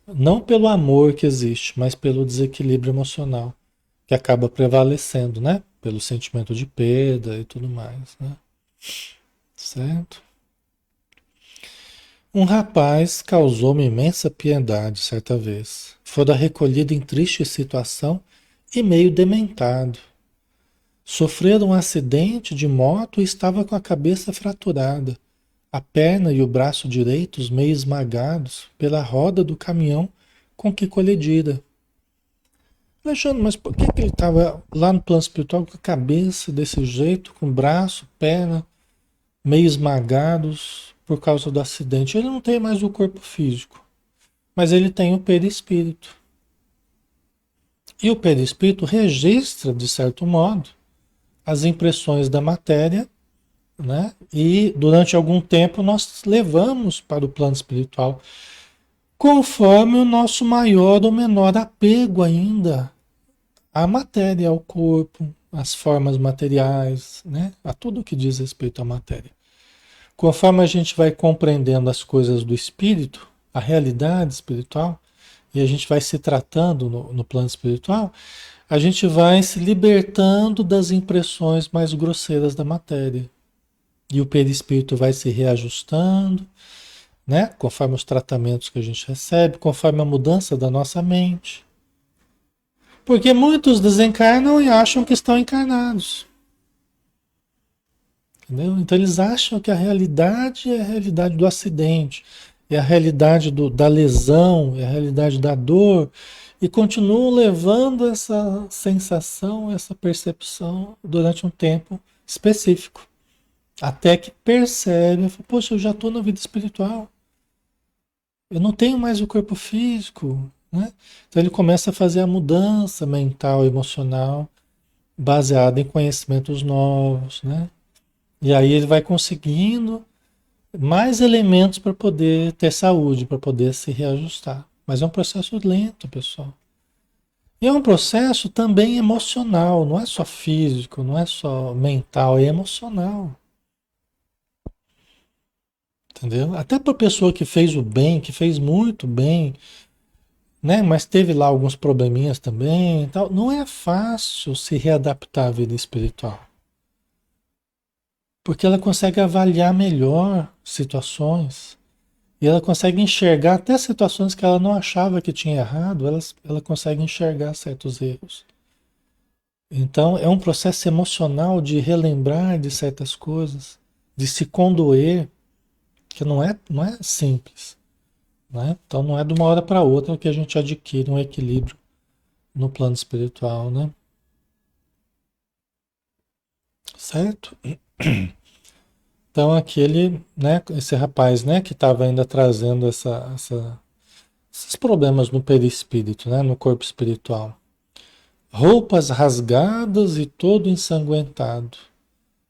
S1: Não pelo amor que existe, mas pelo desequilíbrio emocional que acaba prevalecendo, né? Pelo sentimento de perda e tudo mais, né? Certo? Um rapaz causou-me imensa piedade certa vez. Fora recolhido em triste situação e meio dementado. Sofrera um acidente de moto e estava com a cabeça fraturada, a perna e o braço direitos meio esmagados pela roda do caminhão com que colidira. Alexandre, mas por que ele estava lá no plano espiritual com a cabeça desse jeito, com o braço, perna meio esmagados por causa do acidente? Ele não tem mais o corpo físico, mas ele tem o perispírito. E o perispírito registra, de certo modo, as impressões da matéria, né? E durante algum tempo nós levamos para o plano espiritual, conforme o nosso maior ou menor apego ainda à matéria, ao corpo, às formas materiais, né? A tudo que diz respeito à matéria. Conforme a gente vai compreendendo as coisas do espírito, a realidade espiritual, e a gente vai se tratando no plano espiritual, a gente vai se libertando das impressões mais grosseiras da matéria. E o perispírito vai se reajustando, né? Conforme os tratamentos que a gente recebe, conforme a mudança da nossa mente. Porque muitos desencarnam e acham que estão encarnados. Entendeu? Então eles acham que a realidade é a realidade do acidente, é a realidade da lesão, é a realidade da dor, e continuam levando essa sensação, essa percepção durante um tempo específico. Até que percebe, poxa, eu já estou na vida espiritual. Eu não tenho mais o corpo físico, né? Então ele começa a fazer a mudança mental, emocional, baseada em conhecimentos novos, né? E aí ele vai conseguindo mais elementos para poder ter saúde, para poder se reajustar. Mas é um processo lento, pessoal. E é um processo também emocional, não é só físico, não é só mental, é emocional. Entendeu? Até para a pessoa que fez o bem, que fez muito bem, né? Mas teve lá alguns probleminhas também, e tal. Não é fácil se readaptar à vida espiritual, porque ela consegue avaliar melhor situações e ela consegue enxergar até situações que ela não achava que tinha errado, ela consegue enxergar certos erros. Então é um processo emocional de relembrar de certas coisas, de se condoer, que não é simples. Né? Então não é de uma hora para outra que a gente adquire um equilíbrio no plano espiritual, né? Certo? Então aquele, né, esse rapaz, né, que estava ainda trazendo esses problemas no perispírito, né, no corpo espiritual. Roupas rasgadas e todo ensanguentado.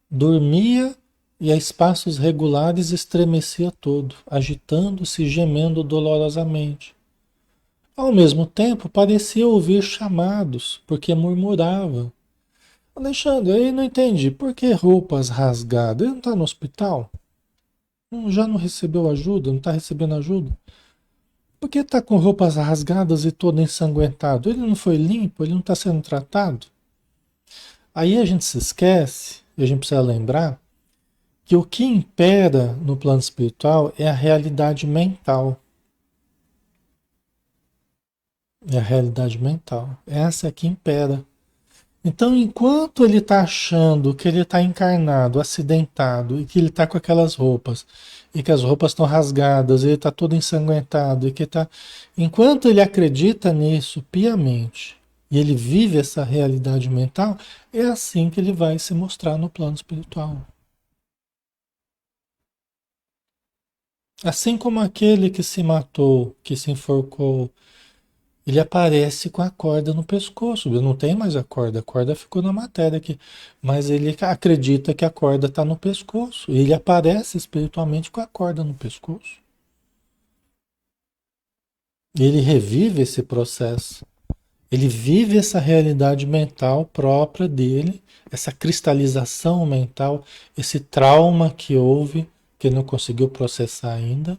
S1: Dormia e a espaços regulares estremecia todo, agitando-se e gemendo dolorosamente. Ao mesmo tempo, parecia ouvir chamados, porque murmurava. Alexandre, aí não entendi. Por que roupas rasgadas? Ele não está no hospital? Já não recebeu ajuda? Não está recebendo ajuda? Por que está com roupas rasgadas e todo ensanguentado? Ele não foi limpo? Ele não está sendo tratado? Aí a gente se esquece, e a gente precisa lembrar, que o que impera no plano espiritual é a realidade mental. É a realidade mental. Essa é que impera. Então, enquanto ele está achando que ele está encarnado, acidentado, e que ele está com aquelas roupas, e que as roupas estão rasgadas, e ele está todo ensanguentado, e que tá. Enquanto ele acredita nisso piamente, e ele vive essa realidade mental, é assim que ele vai se mostrar no plano espiritual. Assim como aquele que se matou, que se enforcou, ele aparece com a corda no pescoço. Não tem mais a corda ficou na matéria aqui. Mas ele acredita que a corda está no pescoço. E ele aparece espiritualmente com a corda no pescoço. Ele revive esse processo. Ele vive essa realidade mental própria dele, essa cristalização mental, esse trauma que houve, que ele não conseguiu processar ainda,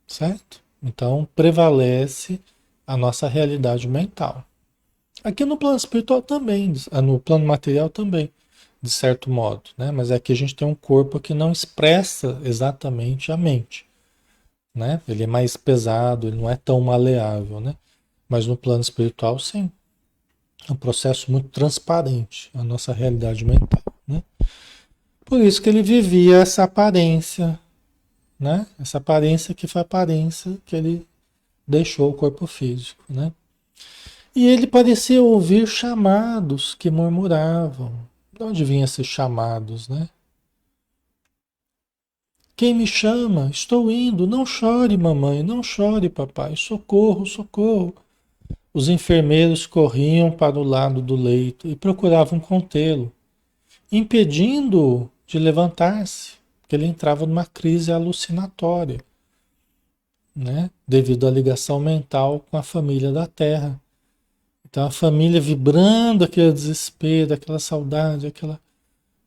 S1: certo? Então prevalece a nossa realidade mental. Aqui no plano espiritual também, no plano material também, de certo modo, né? Mas aqui a gente tem um corpo que não expressa exatamente a mente, né? Ele é mais pesado, ele não é tão maleável, né? Mas no plano espiritual, sim. É um processo muito transparente, a nossa realidade mental, né? Por isso que ele vivia essa aparência, né? Essa aparência que foi a aparência que ele deixou o corpo físico, né? E ele parecia ouvir chamados que murmuravam. De onde vinham esses chamados, né? Quem me chama? Estou indo. Não chore, mamãe. Não chore, papai. Socorro, socorro. Os enfermeiros corriam para o lado do leito e procuravam contê-lo, impedindo-o de levantar-se, porque ele entrava numa crise alucinatória, né? Devido à ligação mental com a família da Terra. Então a família vibrando aquele desespero, aquela saudade, aquela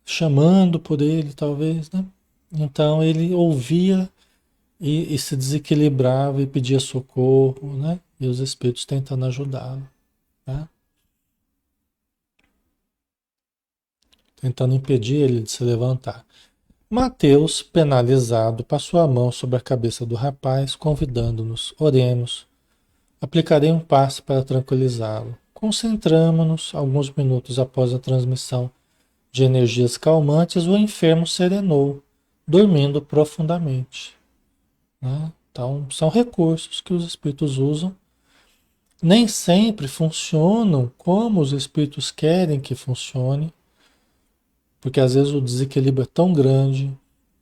S1: chamando por ele, talvez, né? Então ele ouvia e se desequilibrava e pedia socorro, né? E os espíritos tentando ajudá-lo, né? Tentando impedir ele de se levantar. Mateus, penalizado, passou a mão sobre a cabeça do rapaz, convidando-nos: oremos. Aplicarei um passe para tranquilizá-lo. Concentramo-nos. Alguns minutos após a transmissão de energias calmantes, o enfermo serenou, dormindo profundamente, né? Então, são recursos que os espíritos usam nem sempre funcionam como os espíritos querem que funcione, porque às vezes o desequilíbrio é tão grande,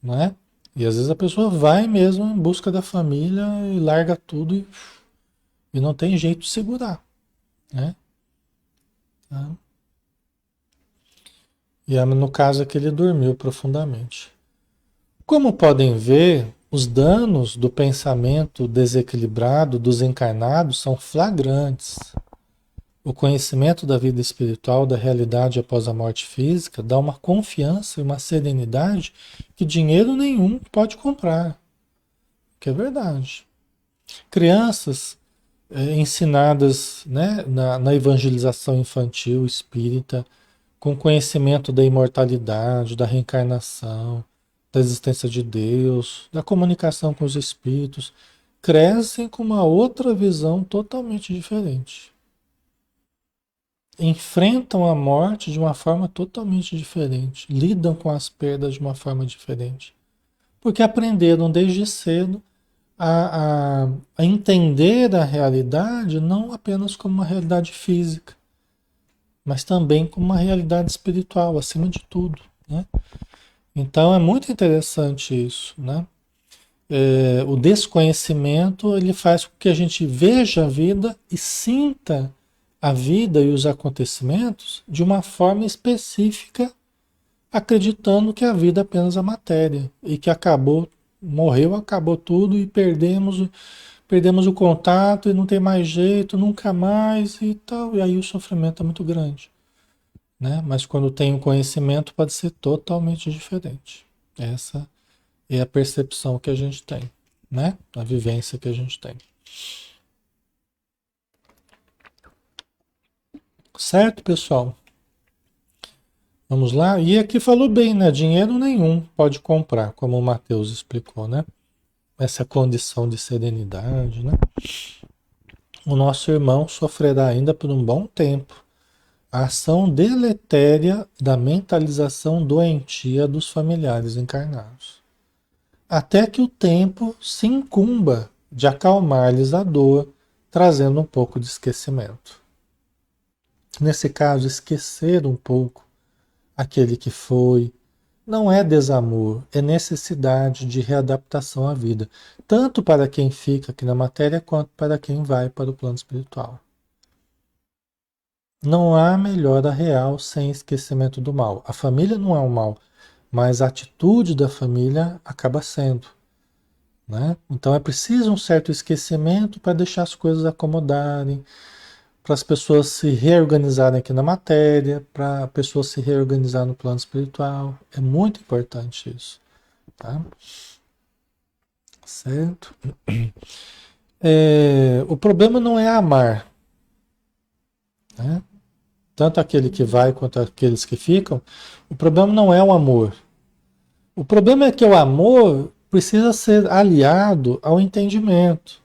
S1: né? E às vezes a pessoa vai mesmo em busca da família e larga tudo e não tem jeito de segurar, né? Tá? E no caso aqui ele dormiu profundamente. Como podem ver, os danos do pensamento desequilibrado dos encarnados são flagrantes. O conhecimento da vida espiritual, da realidade após a morte física, dá uma confiança e uma serenidade que dinheiro nenhum pode comprar, que é verdade. Crianças ensinadas, né, na evangelização infantil espírita, com conhecimento da imortalidade, da reencarnação, da existência de Deus, da comunicação com os espíritos, crescem com uma outra visão totalmente diferente. Enfrentam a morte de uma forma totalmente diferente, lidam com as perdas de uma forma diferente, porque aprenderam desde cedo a entender a realidade não apenas como uma realidade física, mas também como uma realidade espiritual, acima de tudo, né? Então é muito interessante isso, né? O desconhecimento ele faz com que a gente veja a vida e sinta a vida e os acontecimentos de uma forma específica, acreditando que a vida é apenas a matéria e que acabou, morreu, acabou tudo e perdemos o contato e não tem mais jeito, nunca mais e tal. E aí o sofrimento é muito grande, né? Mas quando tem o conhecimento pode ser totalmente diferente. Essa é a percepção que a gente tem, né? A vivência que a gente tem. Certo, pessoal? Vamos lá? E aqui falou bem, né? Dinheiro nenhum pode comprar, como o Mateus explicou, né? Essa condição de serenidade, né? O nosso irmão sofrerá ainda por um bom tempo a ação deletéria da mentalização doentia dos familiares encarnados, até que o tempo se incumba de acalmar-lhes a dor, trazendo um pouco de esquecimento. Nesse caso, esquecer um pouco aquele que foi, não é desamor, é necessidade de readaptação à vida, tanto para quem fica aqui na matéria quanto para quem vai para o plano espiritual. Não há melhora real sem esquecimento do mal. A família não é o mal, mas a atitude da família acaba sendo, né? Então é preciso um certo esquecimento para deixar as coisas acomodarem, para as pessoas se reorganizarem aqui na matéria, para a pessoa se reorganizar no plano espiritual. É muito importante isso, tá? Certo? O problema não é amar, né? Tanto aquele que vai quanto aqueles que ficam. O problema não é o amor. O problema é que o amor precisa ser aliado ao entendimento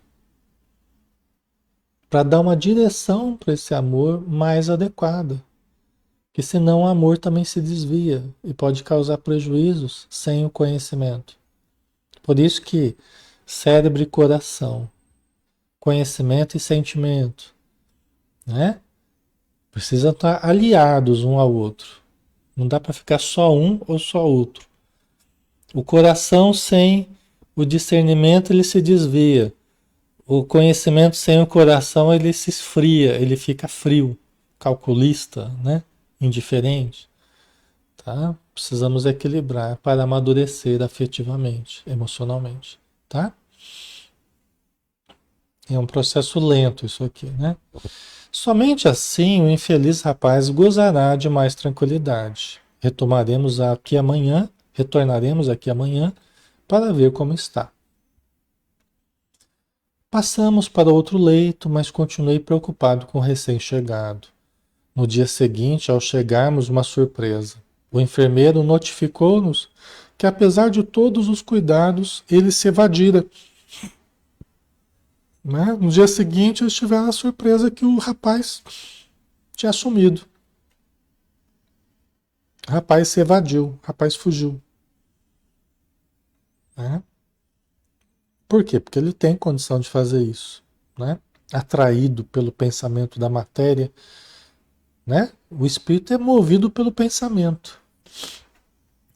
S1: para dar uma direção para esse amor mais adequada. Que senão o amor também se desvia e pode causar prejuízos sem o conhecimento. Por isso que cérebro e coração, conhecimento e sentimento, né? Precisam estar aliados um ao outro. Não dá para ficar só um ou só outro. O coração sem o discernimento ele se desvia. O conhecimento sem o coração ele se esfria, ele fica frio, calculista, né? Indiferente. Tá? Precisamos equilibrar para amadurecer afetivamente, emocionalmente, tá? É um processo lento isso aqui, né? Somente assim o infeliz rapaz gozará de mais tranquilidade. Retornaremos aqui amanhã para ver como está. Passamos para outro leito, mas continuei preocupado com o recém-chegado. No dia seguinte, ao chegarmos, uma surpresa. O enfermeiro notificou-nos que, apesar de todos os cuidados, ele se evadira. Né? No dia seguinte, eles tiveram a surpresa que o rapaz tinha sumido. O rapaz se evadiu, o rapaz fugiu. Né? Por quê? Porque ele tem condição de fazer isso. Né? atraído pelo pensamento da matéria, né? O espírito é movido pelo pensamento,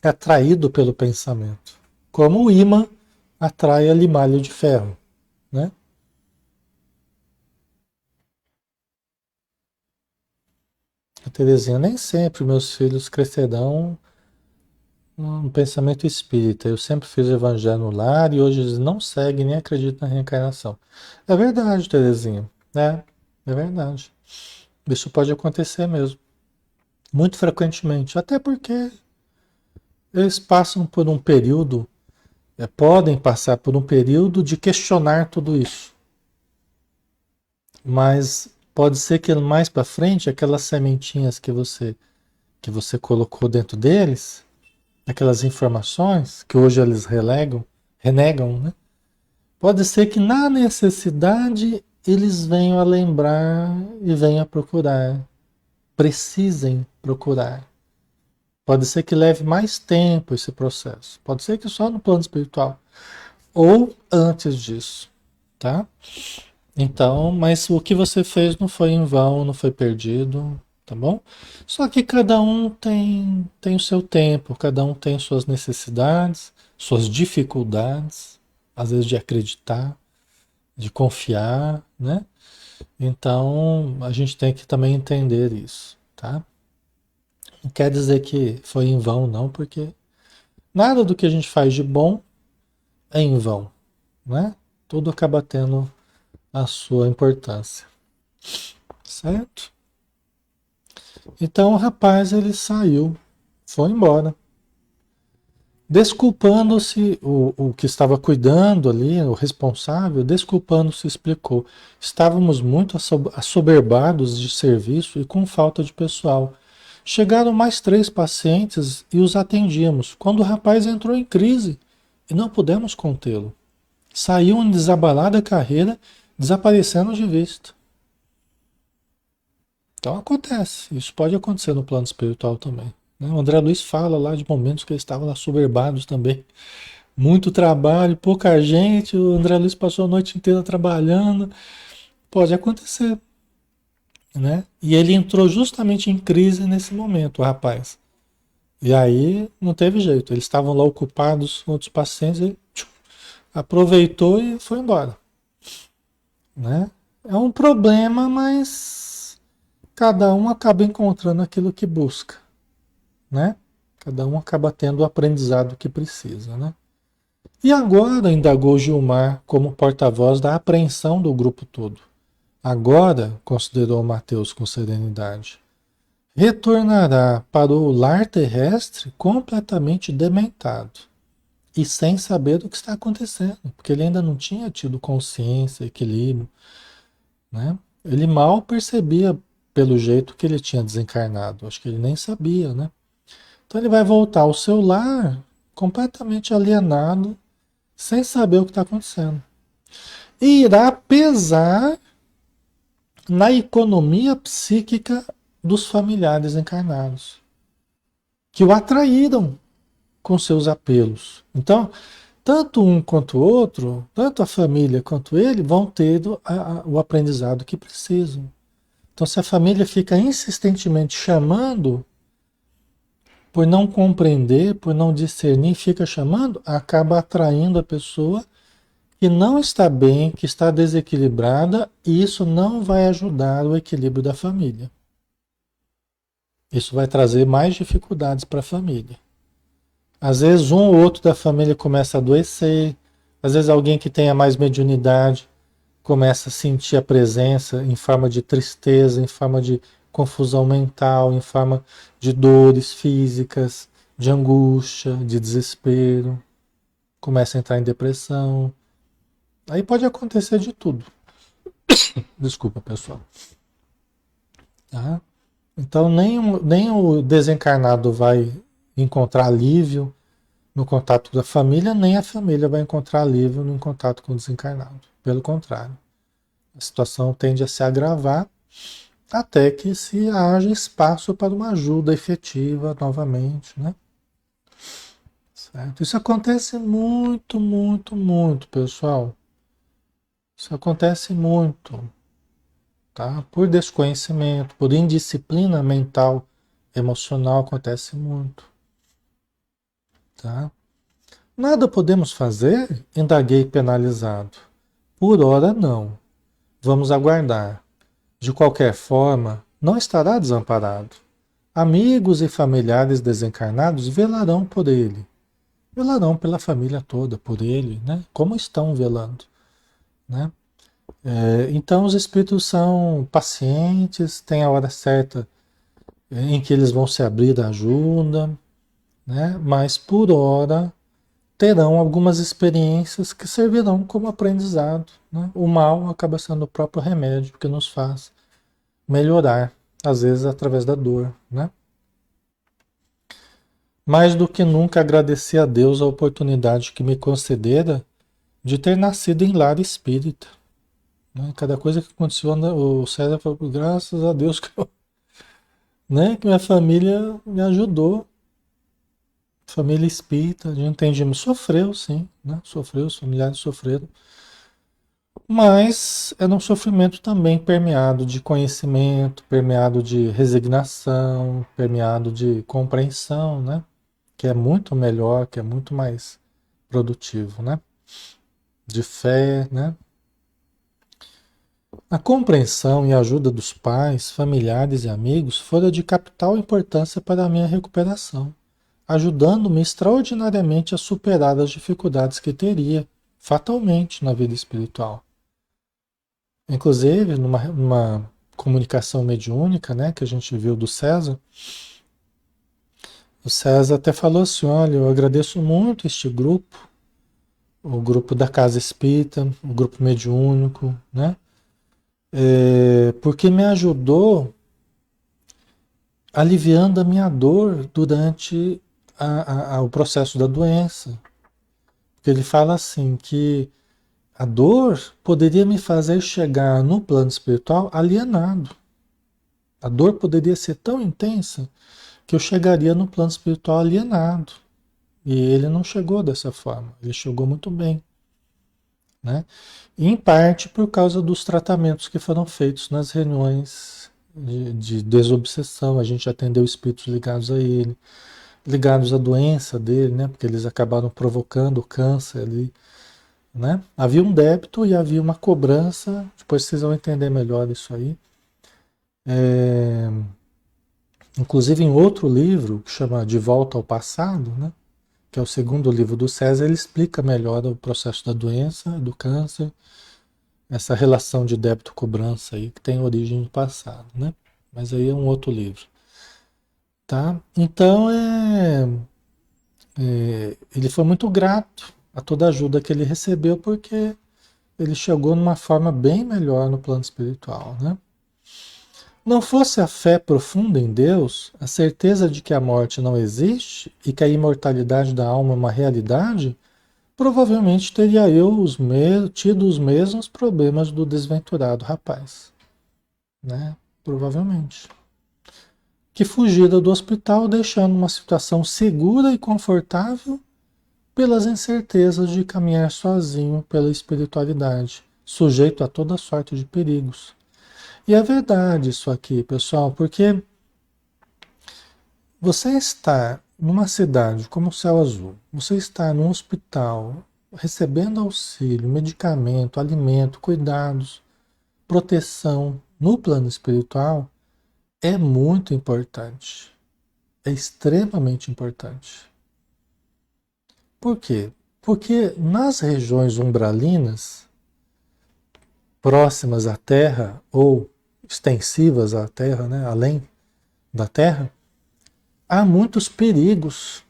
S1: é atraído pelo pensamento. Como o ímã atrai a limalha de ferro, né? A Terezinha, nem sempre meus filhos crescerão um pensamento espírita. Eu sempre fiz o evangelho no lar e hoje eles não seguem nem acreditam na reencarnação. É verdade, Terezinha. É verdade. Isso pode acontecer mesmo. Muito frequentemente. Até porque eles passam por um período, podem passar por um período de questionar tudo isso. Mas pode ser que mais para frente, aquelas sementinhas que você colocou dentro deles, aquelas informações que hoje eles renegam, né? Pode ser que na necessidade eles venham a lembrar e venham a procurar, precisem procurar. Pode ser que leve mais tempo esse processo. Pode ser que só no plano espiritual ou antes disso, tá? Então, mas o que você fez não foi em vão, não foi perdido, tá bom? Só que cada um tem o seu tempo, cada um tem suas necessidades, suas dificuldades, às vezes de acreditar, de confiar, né? Então, a gente tem que também entender isso, tá? Não quer dizer que foi em vão, não, porque nada do que a gente faz de bom é em vão, né? Tudo acaba tendo a sua importância, certo? Então o rapaz ele saiu, foi embora, desculpando-se, o que estava cuidando ali, o responsável, desculpando-se, explicou. Estávamos muito assoberbados de serviço e com falta de pessoal. Chegaram mais 3 pacientes e os atendíamos, quando o rapaz entrou em crise e não pudemos contê-lo. Saiu em desabalada carreira, desaparecendo de vista. Então acontece, isso pode acontecer no plano espiritual também, né? O André Luiz fala lá de momentos que eles estavam assoberbados também. Muito trabalho, pouca gente, o André Luiz passou a noite inteira trabalhando. Pode acontecer, né? E ele entrou justamente em crise nesse momento, o rapaz. E aí não teve jeito, eles estavam lá ocupados com outros pacientes, ele aproveitou e foi embora, né? É um problema, mas cada um acaba encontrando aquilo que busca, né? Cada um acaba tendo o aprendizado que precisa, né? E agora, indagou Gilmar como porta-voz da apreensão do grupo todo. Agora, considerou Mateus com serenidade, retornará para o lar terrestre completamente dementado e sem saber do que está acontecendo, porque ele ainda não tinha tido consciência, equilíbrio, né? Ele mal percebia pelo jeito que ele tinha desencarnado, acho que ele nem sabia, né? Então ele vai voltar ao seu lar completamente alienado, sem saber o que está acontecendo. E irá pesar na economia psíquica dos familiares encarnados, que o atraíram com seus apelos. Então, tanto um quanto o outro, tanto a família quanto ele, vão ter o aprendizado que precisam. Então, se a família fica insistentemente chamando, por não compreender, por não discernir, fica chamando, acaba atraindo a pessoa que não está bem, que está desequilibrada, e isso não vai ajudar o equilíbrio da família. Isso vai trazer mais dificuldades para a família. Às vezes um ou outro da família começa a adoecer, às vezes alguém que tenha mais mediunidade começa a sentir a presença em forma de tristeza, em forma de confusão mental, em forma de dores físicas, de angústia, de desespero, começa a entrar em depressão. Aí pode acontecer de tudo. Desculpa, pessoal. Tá? Então nem o desencarnado vai encontrar alívio no contato da família, nem a família vai encontrar alívio no contato com o desencarnado. Pelo contrário, a situação tende a se agravar até que se haja espaço para uma ajuda efetiva novamente, né? Certo? Isso acontece muito, muito, muito, pessoal. Isso acontece muito. tá? Por desconhecimento, por indisciplina mental, emocional, acontece muito, tá? Nada podemos fazer? Indaguei penalizado. Por ora, não. Vamos aguardar. De qualquer forma, não estará desamparado. Amigos e familiares desencarnados velarão por ele. Velarão pela família toda, por ele, né? Como estão velando, né? Então os espíritos são pacientes, tem a hora certa em que eles vão se abrir da ajuda, né? Mas por hora terão algumas experiências que servirão como aprendizado, né? O mal acaba sendo o próprio remédio que nos faz melhorar, às vezes através da dor, né? Mais do que nunca agradeci a Deus a oportunidade que me concedera de ter nascido em lar espírita, né? Cada coisa que aconteceu, né, o César falou, graças a Deus que, né, que minha família me ajudou. Família espírita, a gente entende, sofreu sim, né? Sofreu, os familiares sofreram. Mas era um sofrimento também permeado de conhecimento, permeado de resignação, permeado de compreensão, né? Que é muito melhor, que é muito mais produtivo, né? De fé, né? A compreensão e a ajuda dos pais, familiares e amigos fora de capital importância para a minha recuperação, ajudando-me extraordinariamente a superar as dificuldades que teria fatalmente na vida espiritual. Inclusive, numa comunicação mediúnica, né, que a gente viu do César, o César até falou assim: olha, eu agradeço muito este grupo, o grupo da Casa Espírita, o grupo mediúnico, né? Porque me ajudou aliviando a minha dor durante o processo da doença. Porque ele fala assim que a dor poderia me fazer chegar no plano espiritual alienado. A dor poderia ser tão intensa que eu chegaria no plano espiritual alienado. E ele não chegou dessa forma, ele chegou muito bem, né? Em parte por causa dos tratamentos que foram feitos nas reuniões de desobsessão, a gente atendeu espíritos ligados a ele, ligados à doença dele, né? Porque eles acabaram provocando câncer ali, né? Havia um débito e havia uma cobrança, depois vocês vão entender melhor isso aí. É, inclusive em outro livro, que chama De Volta ao Passado, né? Que é o segundo livro do César, ele explica melhor o processo da doença, do câncer, essa relação de débito-cobrança aí, que tem origem no passado, né? Mas aí é um outro livro, tá? Então, ele foi muito grato a toda a ajuda que ele recebeu, porque ele chegou numa forma bem melhor no plano espiritual, né? Não fosse a fé profunda em Deus, a certeza de que a morte não existe e que a imortalidade da alma é uma realidade, provavelmente teria eu tido os mesmos problemas do desventurado rapaz, né? Provavelmente. Que fugira do hospital deixando uma situação segura e confortável pelas incertezas de caminhar sozinho pela espiritualidade, sujeito a toda sorte de perigos. E é verdade isso aqui, pessoal, porque você está numa cidade como o Céu Azul, você está num hospital recebendo auxílio, medicamento, alimento, cuidados, proteção no plano espiritual é muito importante. É extremamente importante. Por quê? Porque nas regiões umbralinas, próximas à Terra ou extensivas à Terra, né, além da Terra, há muitos perigos.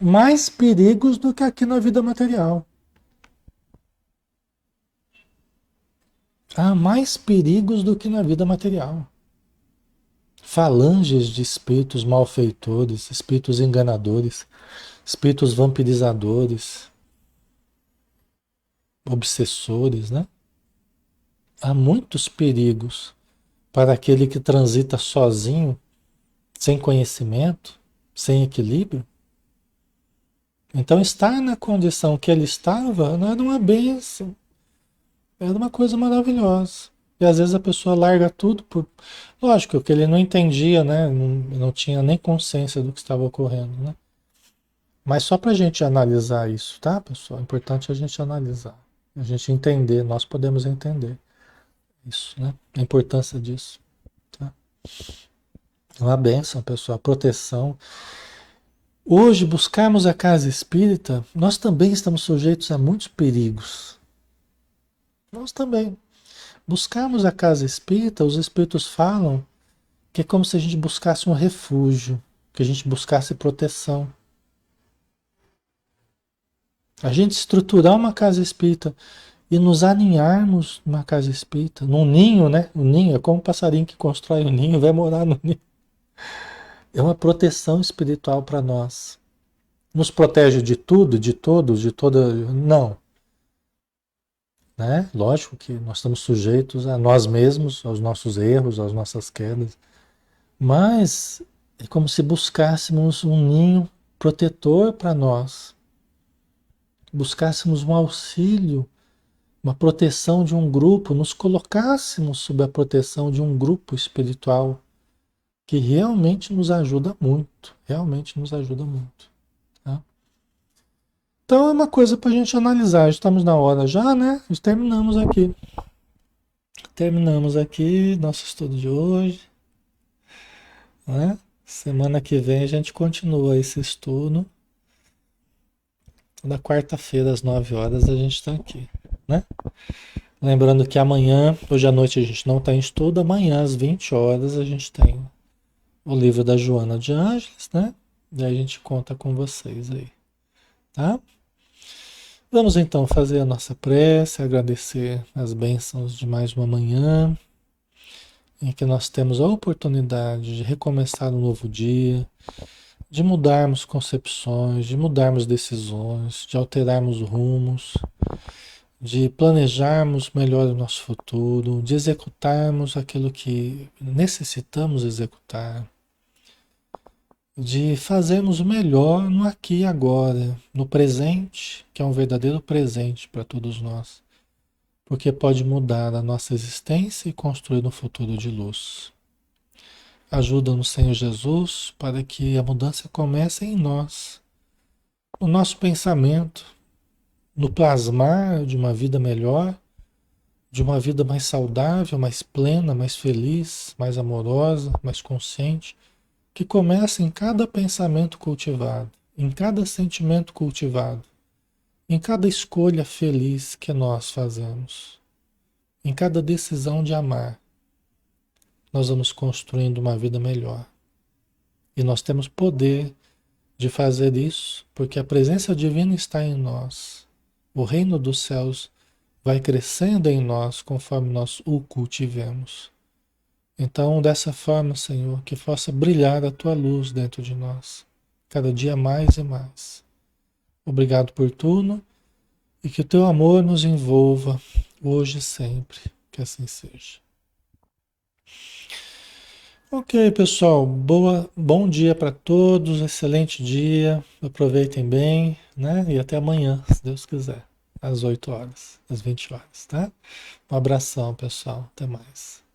S1: Mais perigos do que aqui na vida material. Há mais perigos do que na vida material. Falanges de espíritos malfeitores, espíritos enganadores, espíritos vampirizadores, obsessores, né? Há muitos perigos para aquele que transita sozinho, sem conhecimento, sem equilíbrio. Então, estar na condição que ele estava não era uma bênção. Era uma coisa maravilhosa. E às vezes a pessoa larga tudo por. Lógico que ele não entendia, né? Não tinha nem consciência do que estava ocorrendo, né? Mas só para a gente analisar isso, tá, pessoal? É importante a gente analisar. A gente entender, nós podemos entender isso, né? A importância disso, tá? É uma bênção, pessoal, a proteção. Hoje, buscarmos a casa espírita, nós também estamos sujeitos a muitos perigos. Nós também. Buscarmos a casa espírita, os espíritos falam que é como se a gente buscasse um refúgio, que a gente buscasse proteção. A gente estruturar uma casa espírita e nos aninharmos numa casa espírita, num ninho, né? O ninho é como um passarinho que constrói um ninho, vai morar no ninho. É uma proteção espiritual para nós. Nos protege de tudo, de todos, de toda. Não, né? Lógico que nós estamos sujeitos a nós mesmos, aos nossos erros, às nossas quedas. Mas é como se buscássemos um ninho protetor para nós, buscássemos um auxílio, uma proteção de um grupo, nos colocássemos sob a proteção de um grupo espiritual que realmente nos ajuda muito. Tá? Então é uma coisa para a gente analisar. Estamos na hora já, né? Terminamos aqui. Terminamos aqui nosso estudo de hoje, né? Semana que vem a gente continua esse estudo. Toda quarta-feira, às 9 horas, a gente está aqui, né? Lembrando que amanhã, hoje à noite, a gente não tem estudo, amanhã, às 20 horas, a gente tem o livro da Joana de Ângeles, né? E aí a gente conta com vocês aí, tá? Vamos então fazer a nossa prece, agradecer as bênçãos de mais uma manhã, em que nós temos a oportunidade de recomeçar um novo dia, de mudarmos concepções, de mudarmos decisões, de alterarmos rumos, de planejarmos melhor o nosso futuro, de executarmos aquilo que necessitamos executar, de fazermos o melhor no aqui e agora, no presente, que é um verdadeiro presente para todos nós, porque pode mudar a nossa existência e construir um futuro de luz. Ajuda-nos, Senhor Jesus, para que a mudança comece em nós, no nosso pensamento, no plasmar de uma vida melhor, de uma vida mais saudável, mais plena, mais feliz, mais amorosa, mais consciente, que começa em cada pensamento cultivado, em cada sentimento cultivado, em cada escolha feliz que nós fazemos, em cada decisão de amar. Nós vamos construindo uma vida melhor. E nós temos poder de fazer isso, porque a presença divina está em nós. O reino dos céus vai crescendo em nós conforme nós o cultivemos. Então, dessa forma, Senhor, que possa brilhar a tua luz dentro de nós, cada dia mais e mais. Obrigado por tudo e que o teu amor nos envolva hoje e sempre. Que assim seja. Ok, pessoal, bom dia para todos, excelente dia, aproveitem bem, né? E até amanhã, se Deus quiser, às 8 horas, às 20 horas, tá? Um abração, pessoal, até mais.